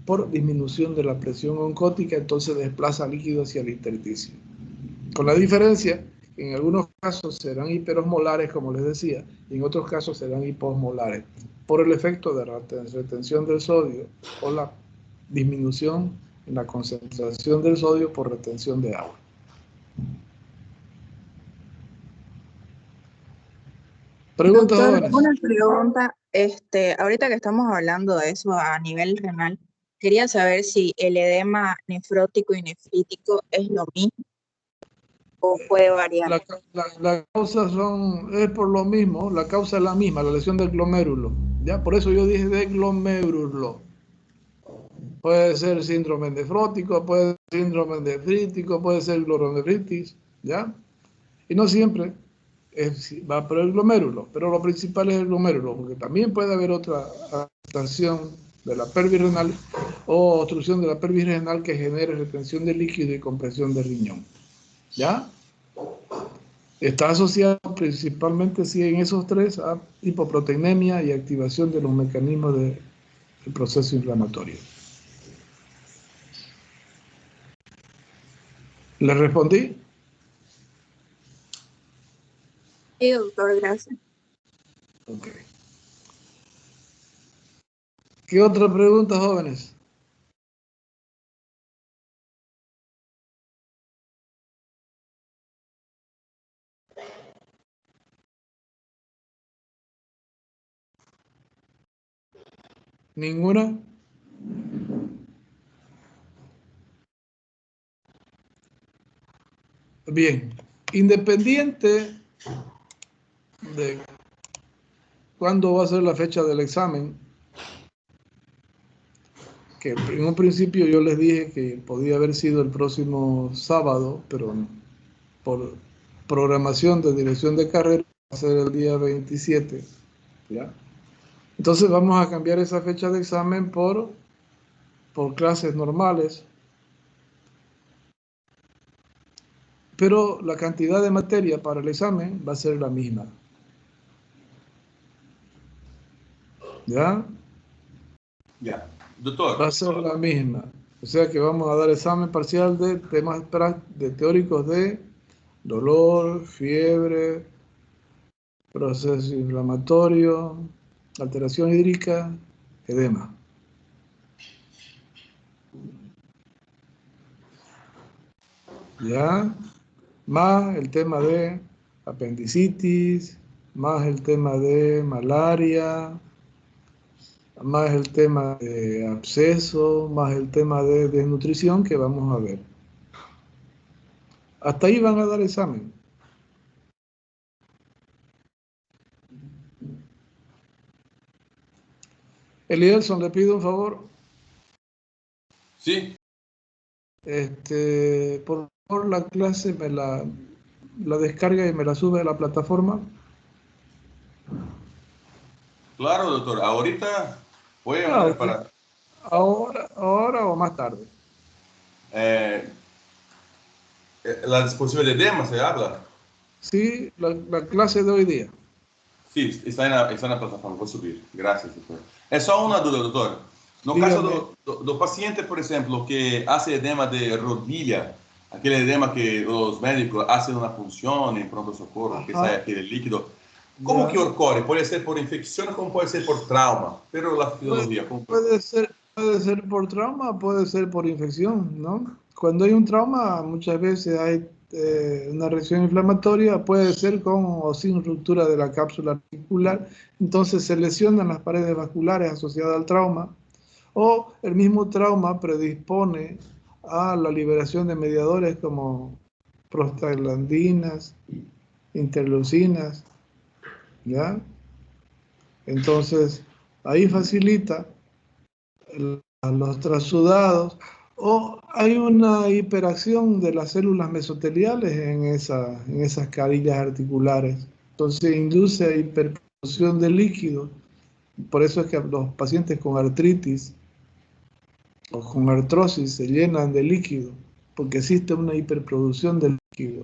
por disminución de la presión oncótica, entonces desplaza líquido hacia el intersticio. Con la diferencia que en algunos casos serán hiperosmolares, como les decía, y en otros casos serán hiposmolares, por el efecto de la retención del sodio o la disminución en la concentración del sodio por retención de agua. Preguntas, Doctor, jóvenes. una pregunta. Ahorita que estamos hablando de eso a nivel renal, quería saber si el edema nefrótico y nefrítico es lo mismo o puede variar. La causa es por lo mismo, la causa es la misma, la lesión del glomérulo. ¿Ya? Por eso yo dije de glomérulo. Puede ser síndrome nefrótico, puede ser síndrome nefrítico, puede ser glomerulonefritis, ¿ya? Y no siempre va por el glomérulo, pero lo principal es el glomérulo, porque también puede haber otra afectación de la pelvis renal o obstrucción de la pelvis renal que genere retención de líquido y compresión del riñón, ¿ya? Está asociado principalmente, sí, en esos tres, a hipoproteinemia y activación de los mecanismos del proceso inflamatorio. ¿Le respondí? Sí, doctor, gracias. Ok. ¿Qué otra pregunta, jóvenes? ¿Ninguna? Bien. Independiente de cuándo va a ser la fecha del examen, que en un principio yo les dije que podía haber sido el próximo sábado, pero por programación de dirección de carrera va a ser el día 27, ¿ya? Entonces vamos a cambiar esa fecha de examen por clases normales, pero la cantidad de materia para el examen va a ser la misma. ¿Ya? Ya. Doctor. Va a ser la misma. O sea que vamos a dar examen parcial de temas teóricos de dolor, fiebre, proceso inflamatorio, alteración hídrica, edema. ¿Ya? Más el tema de apendicitis, más el tema de malaria, más el tema de absceso, más el tema de desnutrición que vamos a ver. Hasta ahí van a dar examen. Elielson, le pido un favor. Sí. Por favor, la clase me la descarga y me la sube a la plataforma. Claro, doctor. Ahorita voy a mandar para... Ahora o más tarde. La disposición de edema, ¿se habla? Sí, la clase de hoy día. Sí, está en la plataforma, vou subir. Gracias, doutor. É só uma dúvida, doutor. No Dígame. caso do paciente, por exemplo, que hace edema de rodilha, aquele edema que os médicos hacen uma punção em pronto-socorro, que sai aquele líquido, como que ocorre? Pode ser por infecção, como pode ser por trauma? Pero la fisiología, ¿cómo puede ser por trauma, puede ser por infección, ¿no? Cuando hay un trauma, muchas veces hay una reacción inflamatoria, puede ser con o sin ruptura de la cápsula articular, entonces se lesionan las paredes vasculares asociadas al trauma, o el mismo trauma predispone a la liberación de mediadores como prostaglandinas, interleucinas, ¿ya? Entonces, ahí facilita a los trasudados, o hay una hiperacción de las células mesoteliales en esas carillas articulares. Entonces induce hiperproducción de líquido. Por eso es que los pacientes con artritis o con artrosis se llenan de líquido, porque existe una hiperproducción de líquido.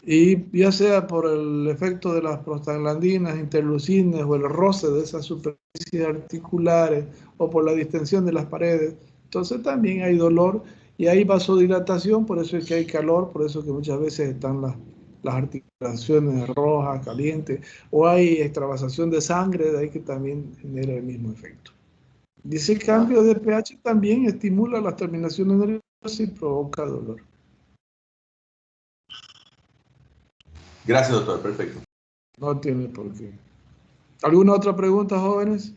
Y ya sea por el efecto de las prostaglandinas, interleucinas o el roce de esas superficies articulares o por la distensión de las paredes, entonces también hay dolor y hay vasodilatación, por eso es que hay calor, por eso es que muchas veces están las articulaciones rojas, calientes, o hay extravasación de sangre, de ahí que también genera el mismo efecto. Dice el cambio de pH también estimula las terminaciones nerviosas y provoca dolor. Gracias, doctor. Perfecto. No tiene por qué. ¿Alguna otra pregunta, jóvenes?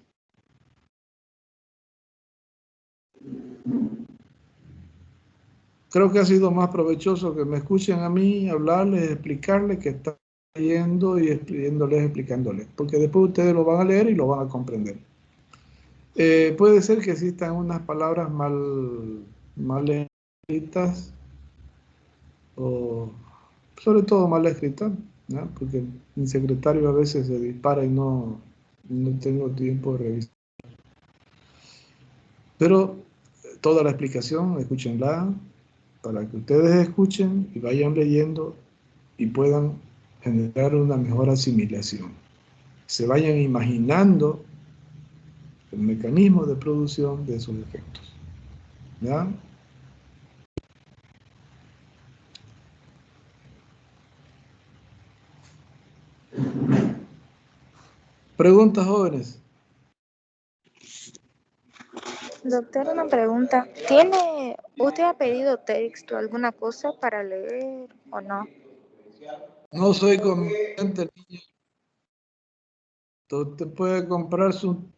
Creo que ha sido más provechoso que me escuchen a mí hablarles, explicarles, que estar leyendo y explicándoles, porque después ustedes lo van a leer y lo van a comprender. Puede ser que existan unas palabras mal escritas, o sobre todo mal escritas, ¿no? Porque mi secretario a veces se dispara y no tengo tiempo de revisar. Pero toda la explicación, escúchenla, para que ustedes escuchen y vayan leyendo y puedan generar una mejor asimilación. Se vayan imaginando el mecanismo de producción de esos efectos. ¿Ya? Preguntas, jóvenes. Doctor, una pregunta. ¿Usted ha pedido texto, alguna cosa para leer o no? No soy convincente, niño. Usted puede comprar su